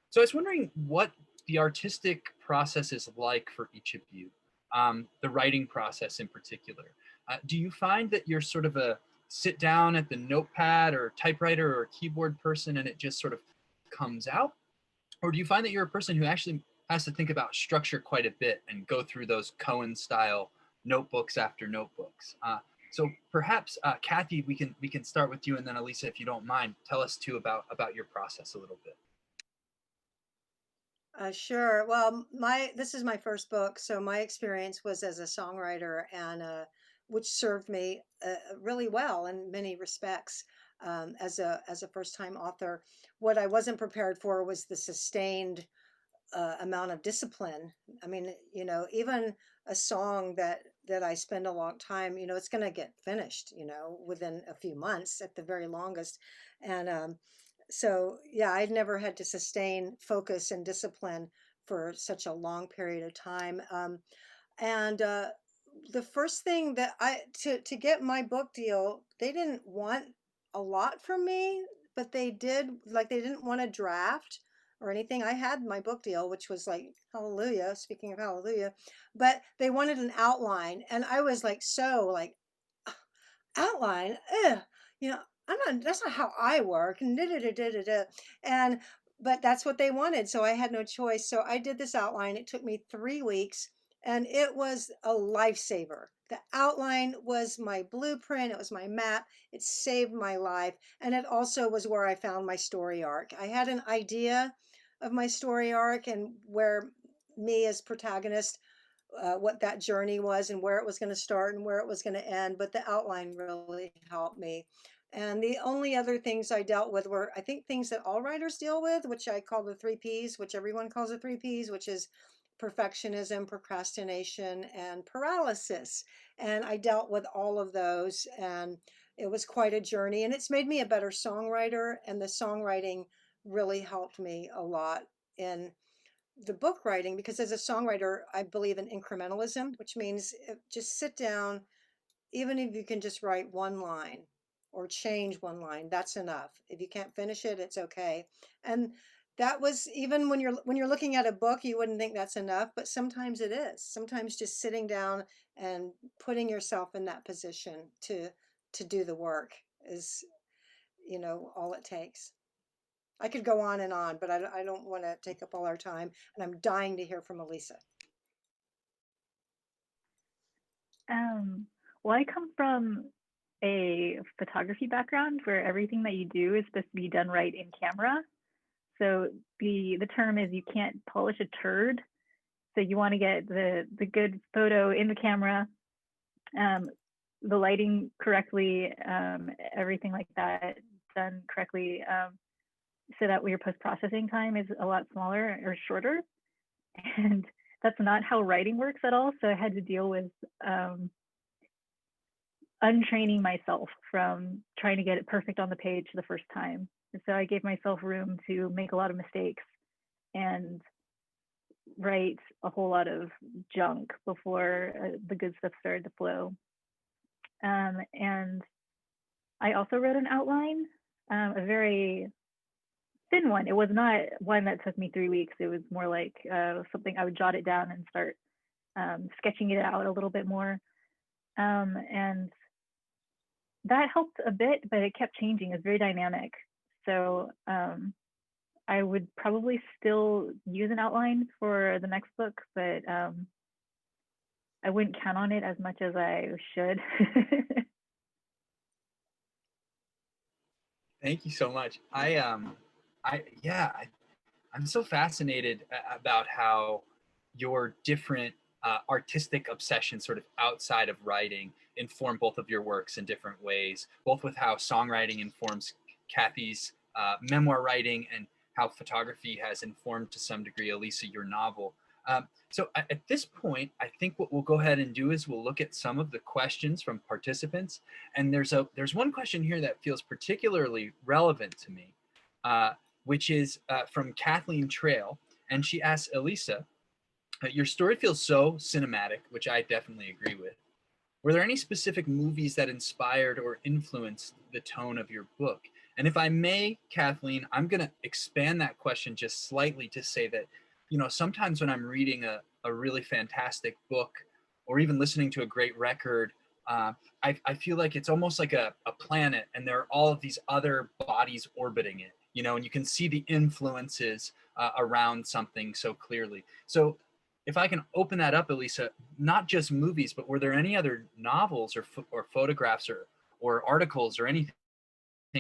Speaker 2: So I was wondering what the artistic process is like for each of you, the writing process in particular. Do you find that you're sort of a sit down at the notepad or typewriter or keyboard person and it just sort of comes out? Or do you find that you're a person who actually has to think about structure quite a bit and go through those Cohen style notebooks after notebooks? So perhaps Kathy, we can start with you, and then Elissa, if you don't mind, tell us too about your process a little bit.
Speaker 4: Sure. Well, this is my first book, so my experience was as a songwriter, and which served me really well in many respects as a first time author. What I wasn't prepared for was the sustained amount of discipline. I mean, you know, even a song that I spend a long time, you know, it's going to get finished, you know, within a few months at the very longest. And so, yeah, I'd never had to sustain focus and discipline for such a long period of time. And the first thing that to get my book deal, they didn't want a lot from me, but they didn't want a draft or anything. I had my book deal, which was like hallelujah, speaking of hallelujah, but they wanted an outline. And I was like, so like, outline, ugh, you know, that's not how I work. And and but that's what they wanted. So I had no choice. So I did this outline. It took me 3 weeks, and it was a lifesaver. The outline was my blueprint, it was my map, it saved my life. And it also was where I found my story arc. I had an idea of my story arc and where me as protagonist, what that journey was and where it was going to start and where it was going to end. But the outline really helped me. And the only other things I dealt with were, I think, things that all writers deal with, which I call the 3 Ps, which everyone calls the 3 Ps, which is perfectionism, procrastination, and paralysis. And I dealt with all of those. And it was quite a journey. And it's made me a better songwriter. And the songwriting really helped me a lot in the book writing, because as a songwriter, I believe in incrementalism, which means just sit down, even if you can just write one line or change one line, that's enough. If you can't finish it, it's okay. And that was, even when you're looking at a book, you wouldn't think that's enough, but sometimes it is. Sometimes just sitting down and putting yourself in that position to do the work is, all it takes. I could go on and on, but I don't want to take up all our time, and I'm dying to hear from Elissa.
Speaker 3: Well, I come from a photography background where everything that you do is supposed to be done right in camera. So the term is you can't polish a turd. So you want to get the good photo in the camera, the lighting correctly, everything like that done correctly, so that your post-processing time is a lot smaller or shorter. And that's not how writing works at all. So I had to deal with untraining myself from trying to get it perfect on the page the first time. And so I gave myself room to make a lot of mistakes and write a whole lot of junk before the good stuff started to flow. And I also wrote an outline, a very thin one. It was not one that took me 3 weeks. It was more like something I would jot it down and start sketching it out a little bit more. And that helped a bit, but it kept changing. It's very dynamic. So I would probably still use an outline for the next book, but I wouldn't count on it as much as I should.
Speaker 2: Thank you so much. I'm so fascinated about how your different artistic obsessions, sort of outside of writing, inform both of your works in different ways, both with how songwriting informs Kathy's memoir writing and how photography has informed to some degree, Elissa, your novel. So at this point, I think what we'll go ahead and do is we'll look at some of the questions from participants. And there's one question here that feels particularly relevant to me, which is from Kathleen Trail. And she asks, Elissa, your story feels so cinematic, which I definitely agree with. Were there any specific movies that inspired or influenced the tone of your book? And if I may, Kathleen, I'm going to expand that question just slightly to say that, sometimes when I'm reading a really fantastic book or even listening to a great record, I feel like it's almost like a planet, and there are all of these other bodies orbiting it, and you can see the influences around something so clearly. So if I can open that up, Elissa, not just movies, but were there any other novels or photographs or articles or anything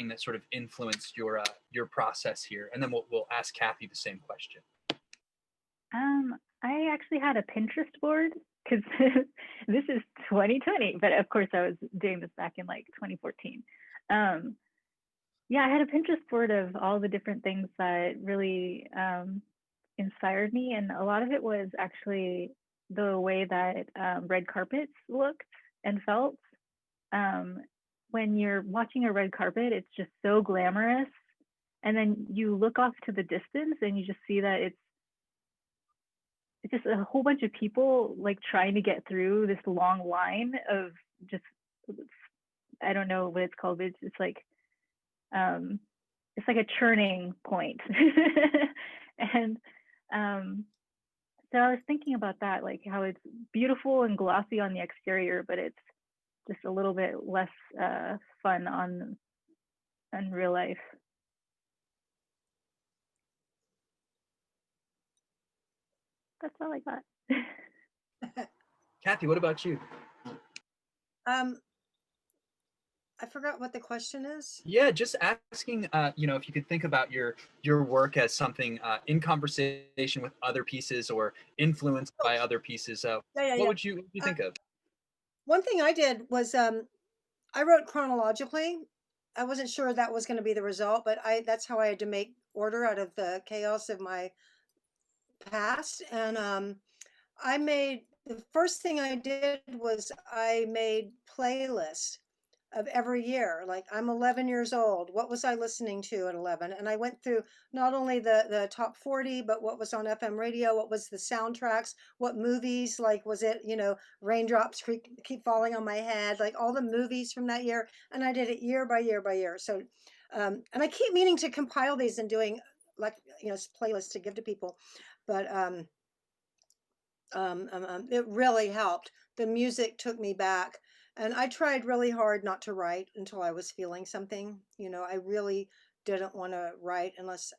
Speaker 2: that sort of influenced your process here? And then we'll ask Kathy the same question.
Speaker 3: I actually had a Pinterest board, because this is 2020, but of course I was doing this back in like 2014. Yeah, I had a Pinterest board of all the different things that really inspired me, and a lot of it was actually the way that red carpets looked and felt. When you're watching a red carpet, it's just so glamorous, and then you look off to the distance and you just see that it's just a whole bunch of people like trying to get through this long line of just, I don't know what it's called, but it's like a churning point. And so I was thinking about that, like how it's beautiful and glossy on the exterior, but it's just a little bit less fun on real life. That's all I got.
Speaker 2: Kathy, what about you?
Speaker 4: I forgot what the question is.
Speaker 2: Yeah, just asking, if you could think about your work as something in conversation with other pieces or influenced by other pieces. What would you think of?
Speaker 4: One thing I did was I wrote chronologically. I wasn't sure that was going to be the result, but that's how I had to make order out of the chaos of my past. And the first thing I did was I made playlists of every year. Like, I'm 11 years old. What was I listening to at 11? And I went through not only the top 40, but what was on FM radio, what was the soundtracks, what movies, like, was it, Raindrops Keep Falling on My Head, like all the movies from that year. And I did it year by year by year. So, and I keep meaning to compile these and doing like, playlists to give to people, but it really helped. The music took me back, and I tried really hard not to write until I was feeling something. I really didn't want to write unless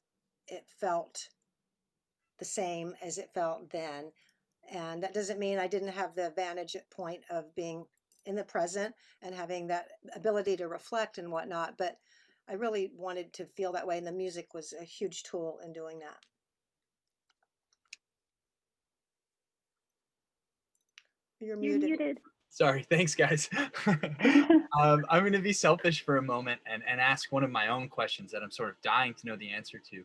Speaker 4: it felt the same as it felt then. And that doesn't mean I didn't have the vantage point of being in the present and having that ability to reflect and whatnot, but I really wanted to feel that way, and the music was a huge tool in doing that. You're muted.
Speaker 2: Sorry, thanks guys. I'm going to be selfish for a moment and ask one of my own questions that I'm sort of dying to know the answer to.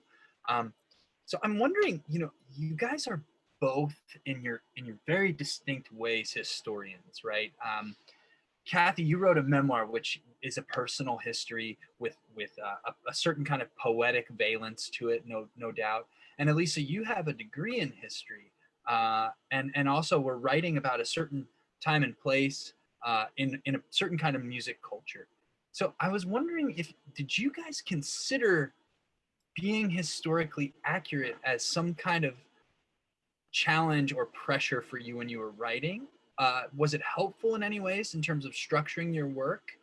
Speaker 2: So I'm wondering, you guys are both in your very distinct ways historians, right? Kathy, you wrote a memoir, which is a personal history with a certain kind of poetic valence to it, no doubt. And Elissa, you have a degree in history, and also we're writing about a certain time and place in a certain kind of music culture. So I was wondering, did you guys consider being historically accurate as some kind of challenge or pressure for you when you were writing? Was it helpful in any ways in terms of structuring your work,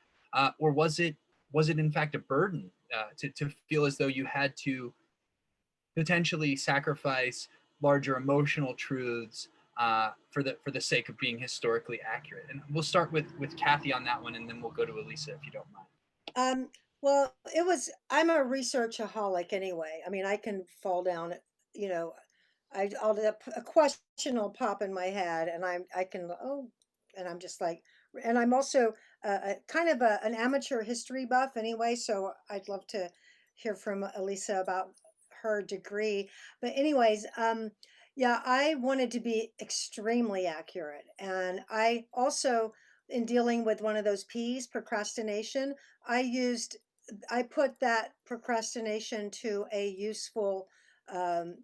Speaker 2: or was it in fact a burden to feel as though you had to potentially sacrifice larger emotional truths for the sake of being historically accurate? And we'll start with Kathy on that one, and then we'll go to Elissa if you don't mind.
Speaker 4: Well, I'm a researchaholic anyway. I mean, I can fall down, you know, a question will pop in my head, and I can, and I'm just like, and I'm also a kind of an amateur history buff anyway, so I'd love to hear from Elissa about her degree. But anyways, yeah, I wanted to be extremely accurate, and I also, in dealing with one of those P's, procrastination, I put that procrastination to um,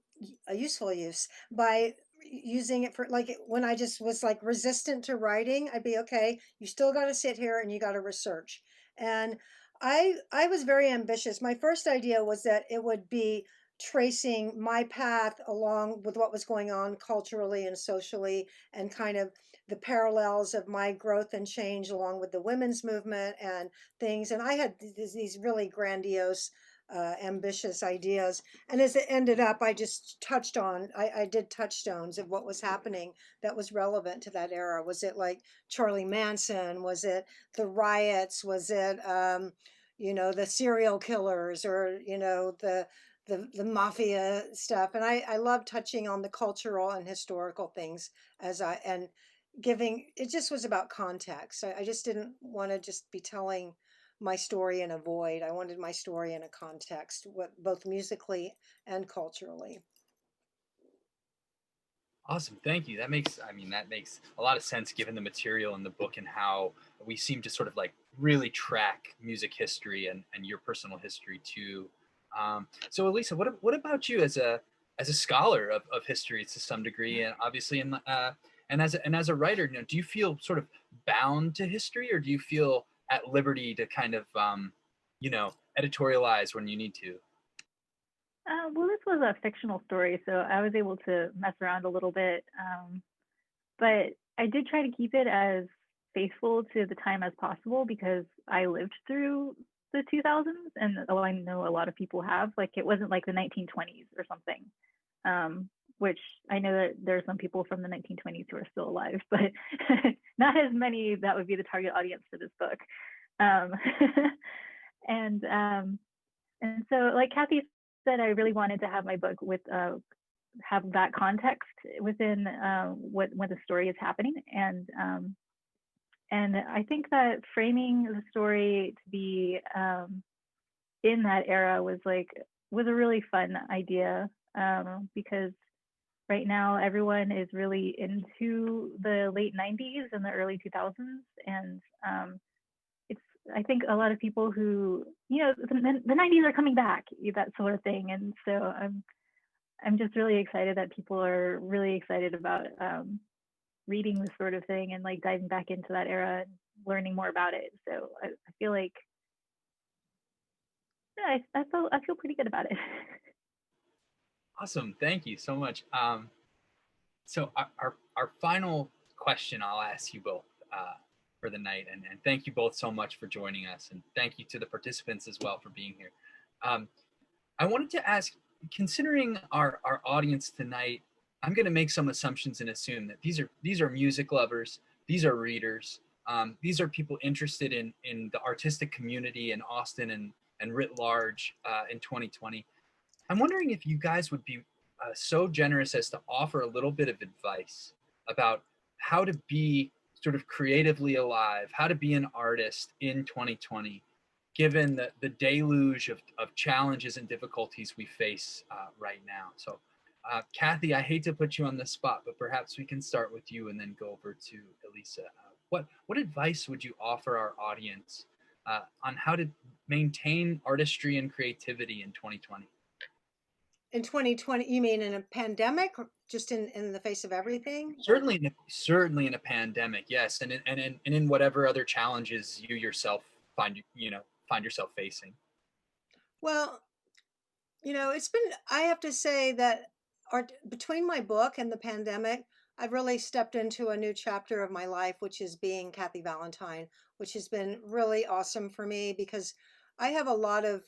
Speaker 4: a useful use by using it for, like, when I just was like resistant to writing. I'd be, okay, you still got to sit here and you got to research. And I was very ambitious. My first idea was that it would be tracing my path along with what was going on culturally and socially, and kind of the parallels of my growth and change along with the women's movement and things. And I had these really grandiose, ambitious ideas. And as it ended up, I just I did touchstones of what was happening that was relevant to that era. Was it like Charlie Manson? Was it the riots? Was it, the serial killers, or, the mafia stuff? And I love touching on the cultural and historical things and giving, it just was about context. I just didn't want to just be telling my story in a void. I wanted my story in a context, both musically and culturally.
Speaker 2: Awesome, thank you. That makes a lot of sense given the material in the book and how we seem to sort of like really track music history and your personal history too. So Elissa, what about you as a scholar of history to some degree, and obviously and as a writer, do you feel sort of bound to history, or do you feel at liberty to kind of editorialize when you need to?
Speaker 3: Well, this was a fictional story, so I was able to mess around a little bit. But I did try to keep it as faithful to the time as possible, because I lived through the 2000s, and I know a lot of people have. Like, it wasn't like the 1920s or something, which I know that there are some people from the 1920s who are still alive, but not as many that would be the target audience for this book. And so, like Kathy said, I really wanted to have my book have that context within when the story is happening, and I think that framing the story to be in that era was a really fun idea, because right now everyone is really into the late 90s and the early 2000s, and I think a lot of people who, the 90s are coming back, that sort of thing. And so I'm just really excited that people are really excited about reading this sort of thing and like diving back into that era and learning more about it. So I feel like, yeah, I feel pretty good about it.
Speaker 2: Awesome. Thank you so much. So our final question I'll ask you both for the night, and thank you both so much for joining us, and thank you to the participants as well for being here. Um, I wanted to ask, considering our audience tonight, I'm going to make some assumptions and assume that these are music lovers, these are readers, these are people interested in the artistic community in Austin and writ large in 2020. I'm wondering if you guys would be so generous as to offer a little bit of advice about how to be sort of creatively alive, how to be an artist in 2020, given the deluge of challenges and difficulties we face right now. So, Kathy, I hate to put you on the spot, but perhaps we can start with you and then go over to Elissa. What advice would you offer our audience on how to maintain artistry and creativity in 2020?
Speaker 4: In 2020, you mean in a pandemic or just in the face of everything?
Speaker 2: Certainly in a pandemic, yes, and in whatever other challenges you yourself find yourself facing.
Speaker 4: Well, it's been, I have to say that between my book and the pandemic, I've really stepped into a new chapter of my life, which is being Kathy Valentine, which has been really awesome for me because I have a lot of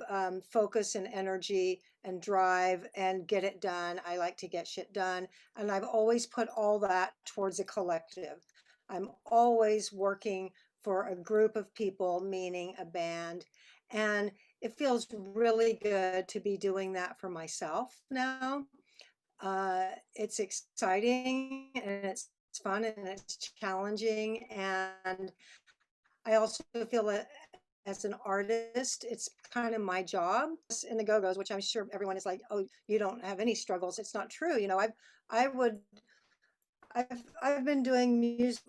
Speaker 4: focus and energy and drive and get it done. I like to get shit done. And I've always put all that towards a collective. I'm always working for a group of people, meaning a band. And it feels really good to be doing that for myself now. It's exciting and it's fun and it's challenging. And I also feel that as an artist, it's kind of my job in the Go-Go's, which I'm sure everyone is like, oh, you don't have any struggles. It's not true. I would, I've been doing music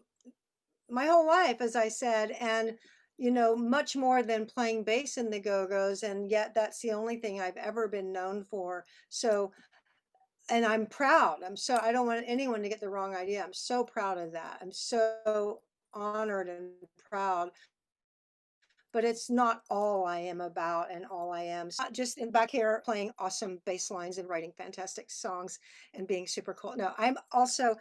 Speaker 4: my whole life, as I said, and much more than playing bass in the Go-Go's, and yet that's the only thing I've ever been known for. So, and I'm proud. I don't want anyone to get the wrong idea. I'm so proud of that. I'm so honored and proud. But it's not all I am about and all I am. It's not just in back here playing awesome bass lines and writing fantastic songs and being super cool. No, I'm also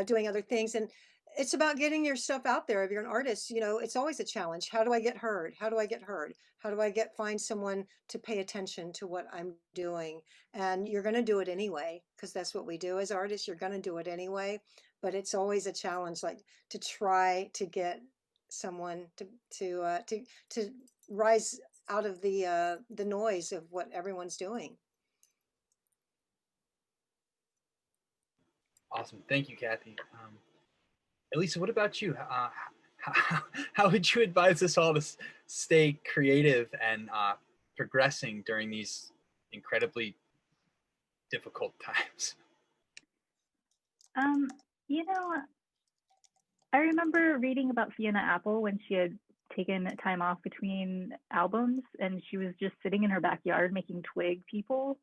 Speaker 4: doing other things. And it's about getting your stuff out there. If you're an artist, it's always a challenge. How do I get heard? How do I get heard? How do I find someone to pay attention to what I'm doing? And you're going to do it anyway, because that's what we do as artists. You're going to do it anyway. But it's always a challenge, like to try to get someone to rise out of the noise of what everyone's doing.
Speaker 2: Awesome, thank you, Kathy. Elissa, what about you? How would you advise us all to stay creative and progressing during these incredibly difficult times?
Speaker 3: You know, I remember reading about Fiona Apple when she had taken time off between albums and she was just sitting in her backyard making twig people.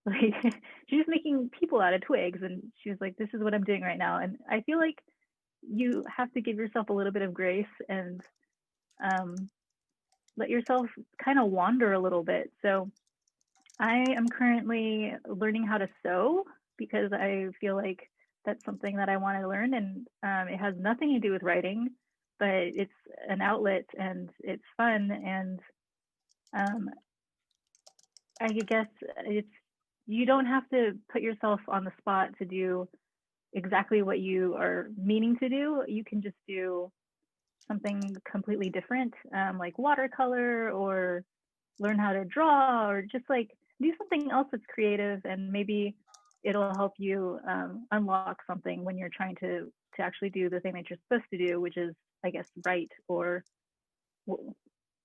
Speaker 3: Like she was making people out of twigs and she was like, this is what I'm doing right now. And I feel like you have to give yourself a little bit of grace and let yourself kind of wander a little bit. So I am currently learning how to sew because I feel like that's something that I want to learn, and it has nothing to do with writing, but it's an outlet and it's fun. And I guess you don't have to put yourself on the spot to do exactly what you are meaning to do. You can just do something completely different, like watercolor, or learn how to draw, or just like do something else that's creative, and maybe it'll help you unlock something when you're trying to actually do the thing that you're supposed to do, which is, I guess, write or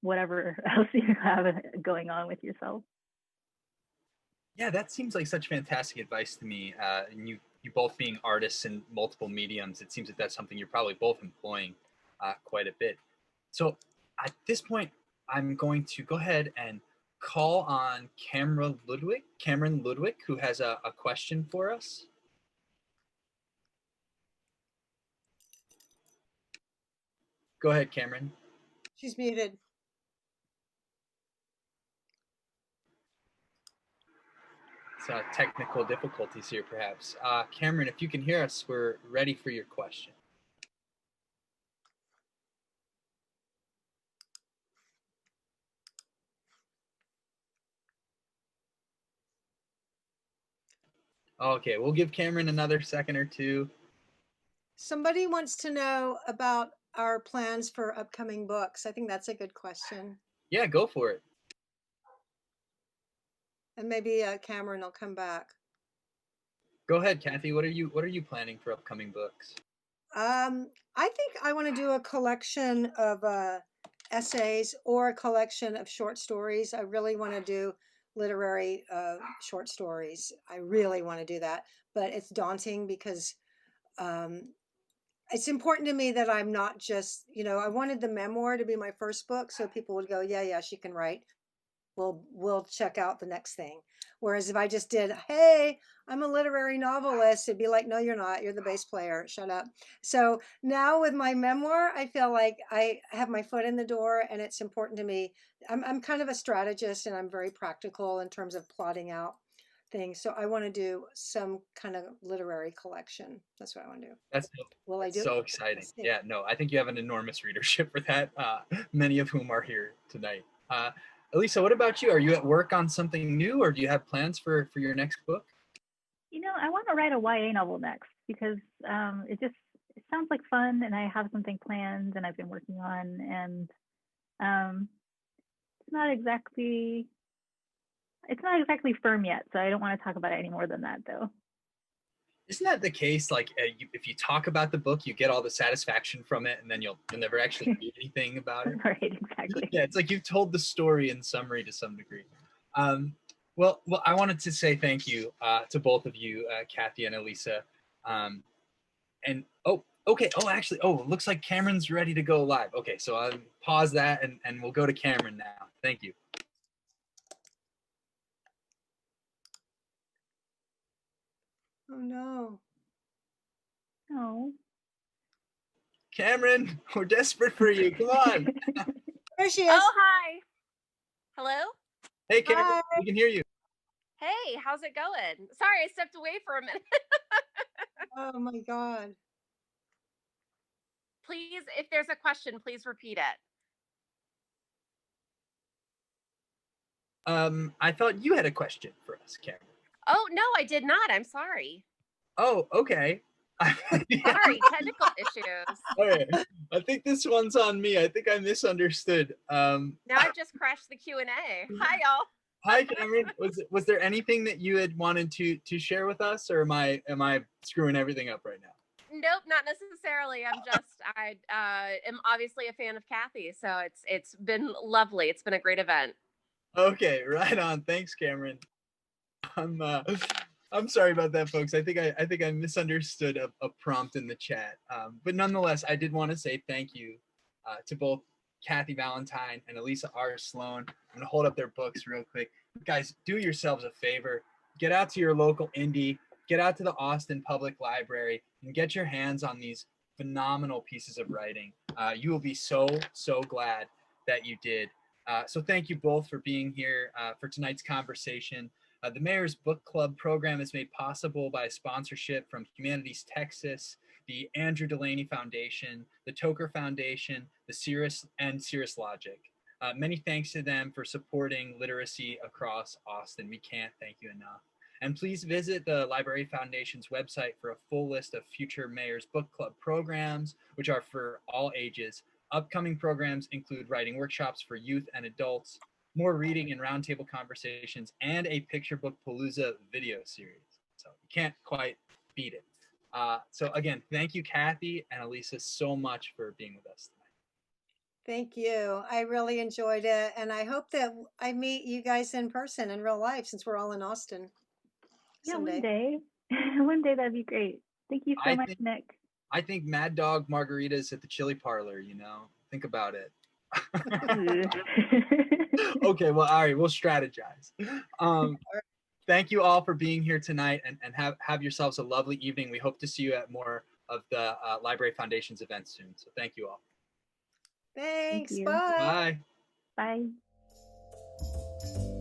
Speaker 3: whatever else you have going on with yourself.
Speaker 2: Yeah, that seems like such fantastic advice to me. And you both being artists in multiple mediums, it seems that that's something you're probably both employing quite a bit. So at this point, I'm going to go ahead and call on Cameron Ludwig, who has a question for us. Go ahead, Cameron.
Speaker 4: She's muted.
Speaker 2: technical difficulties here, perhaps. Cameron, if you can hear us, we're ready for your question. Okay, we'll give Cameron another second or two.
Speaker 4: Somebody wants to know about our plans for upcoming books. I think that's a good question.
Speaker 2: Yeah, go for it.
Speaker 4: And maybe Cameron will come back.
Speaker 2: Go ahead, Kathy. What are you planning for upcoming books?
Speaker 4: I think I want to do a collection of essays or a collection of short stories. I really want to do literary short stories. I really want to do that, but it's daunting because it's important to me that I'm not just, I wanted the memoir to be my first book, so people would go, yeah, she can write. We'll check out the next thing. Whereas if I just did, hey, I'm a literary novelist, it'd be like, no, you're not. You're the bass player. Shut up. So now with my memoir, I feel like I have my foot in the door, and it's important to me. I'm kind of a strategist, and I'm very practical in terms of plotting out things. So I want to do some kind of literary collection. That's what I want to do.
Speaker 2: That's so exciting. Yeah, no, I think you have an enormous readership for that, many of whom are here tonight. Elissa, what about you? Are you at work on something new, or do you have plans for your next book?
Speaker 3: I want to write a YA novel next because it sounds like fun, and I have something planned and I've been working on, and it's not exactly firm yet, so I don't want to talk about it any more than that, though.
Speaker 2: Isn't that the case? Like, if you talk about the book, you get all the satisfaction from it, and then you'll never actually do anything about it.
Speaker 3: Right, exactly.
Speaker 2: Yeah, it's like you've told the story in summary to some degree. Well, I wanted to say thank you to both of you, Kathy and Elissa. And okay. Actually, it looks like Cameron's ready to go live. Okay, so I'll pause that, and we'll go to Cameron now. Thank you.
Speaker 4: Oh no.
Speaker 3: Oh.
Speaker 2: Cameron, we're desperate for you. Come on.
Speaker 4: There she is.
Speaker 5: Oh, hi. Hello?
Speaker 2: Hey, Cameron,
Speaker 4: Hi.
Speaker 2: we can hear you.
Speaker 5: Hey, how's it going? Sorry, I stepped away for a minute.
Speaker 4: Oh my God.
Speaker 5: Please, if there's a question, please repeat it.
Speaker 2: I thought you had a question for us, Cameron.
Speaker 5: Oh, no, I did not. I'm sorry.
Speaker 2: Oh, okay.
Speaker 5: Sorry, technical issues.
Speaker 2: Okay. I think this one's on me. I think I misunderstood.
Speaker 5: Now I've just crashed the Q&A. Hi, y'all.
Speaker 2: Hi, Cameron. Was there anything that you had wanted to share with us, or am I screwing everything up right now?
Speaker 5: Nope, not necessarily. I am obviously a fan of Kathy, so it's been lovely. It's been a great event.
Speaker 2: Okay, right on. Thanks, Cameron. I'm sorry about that, folks. I think I misunderstood a prompt in the chat. But nonetheless, I did want to say thank you to both Kathy Valentine and Elissa R. Sloan. I'm gonna hold up their books real quick. Guys, do yourselves a favor. Get out to your local indie. Get out to the Austin Public Library and get your hands on these phenomenal pieces of writing. You will be so glad that you did. So thank you both for being here for tonight's conversation. The Mayor's Book Club program is made possible by a sponsorship from Humanities Texas, the Andrew Delaney Foundation, the Toker Foundation, the Cirrus Logic. Many thanks to them for supporting literacy across Austin. We can't thank you enough. And please visit the Library Foundation's website for a full list of future Mayor's Book Club programs, which are for all ages. Upcoming programs include writing workshops for youth and adults, more reading and roundtable conversations, and a picture book palooza video series. So you can't quite beat it. So again, thank you, Kathy and Elissa, so much for being with us tonight.
Speaker 4: Thank you. I really enjoyed it. And I hope that I meet you guys in person in real life, since we're all in Austin.
Speaker 3: Yeah,
Speaker 4: someday.
Speaker 3: one day. One day, that'd be great. Thank you so much, Nick.
Speaker 2: I think Mad Dog margaritas at the Chili Parlor, think about it. Okay, well, all right, we'll strategize. Thank you all for being here tonight, and have yourselves a lovely evening. We hope to see you at more of the Library Foundation's events soon. So thank you all.
Speaker 4: Thanks.
Speaker 3: Thank you.
Speaker 4: Bye.
Speaker 2: Bye.
Speaker 3: Bye.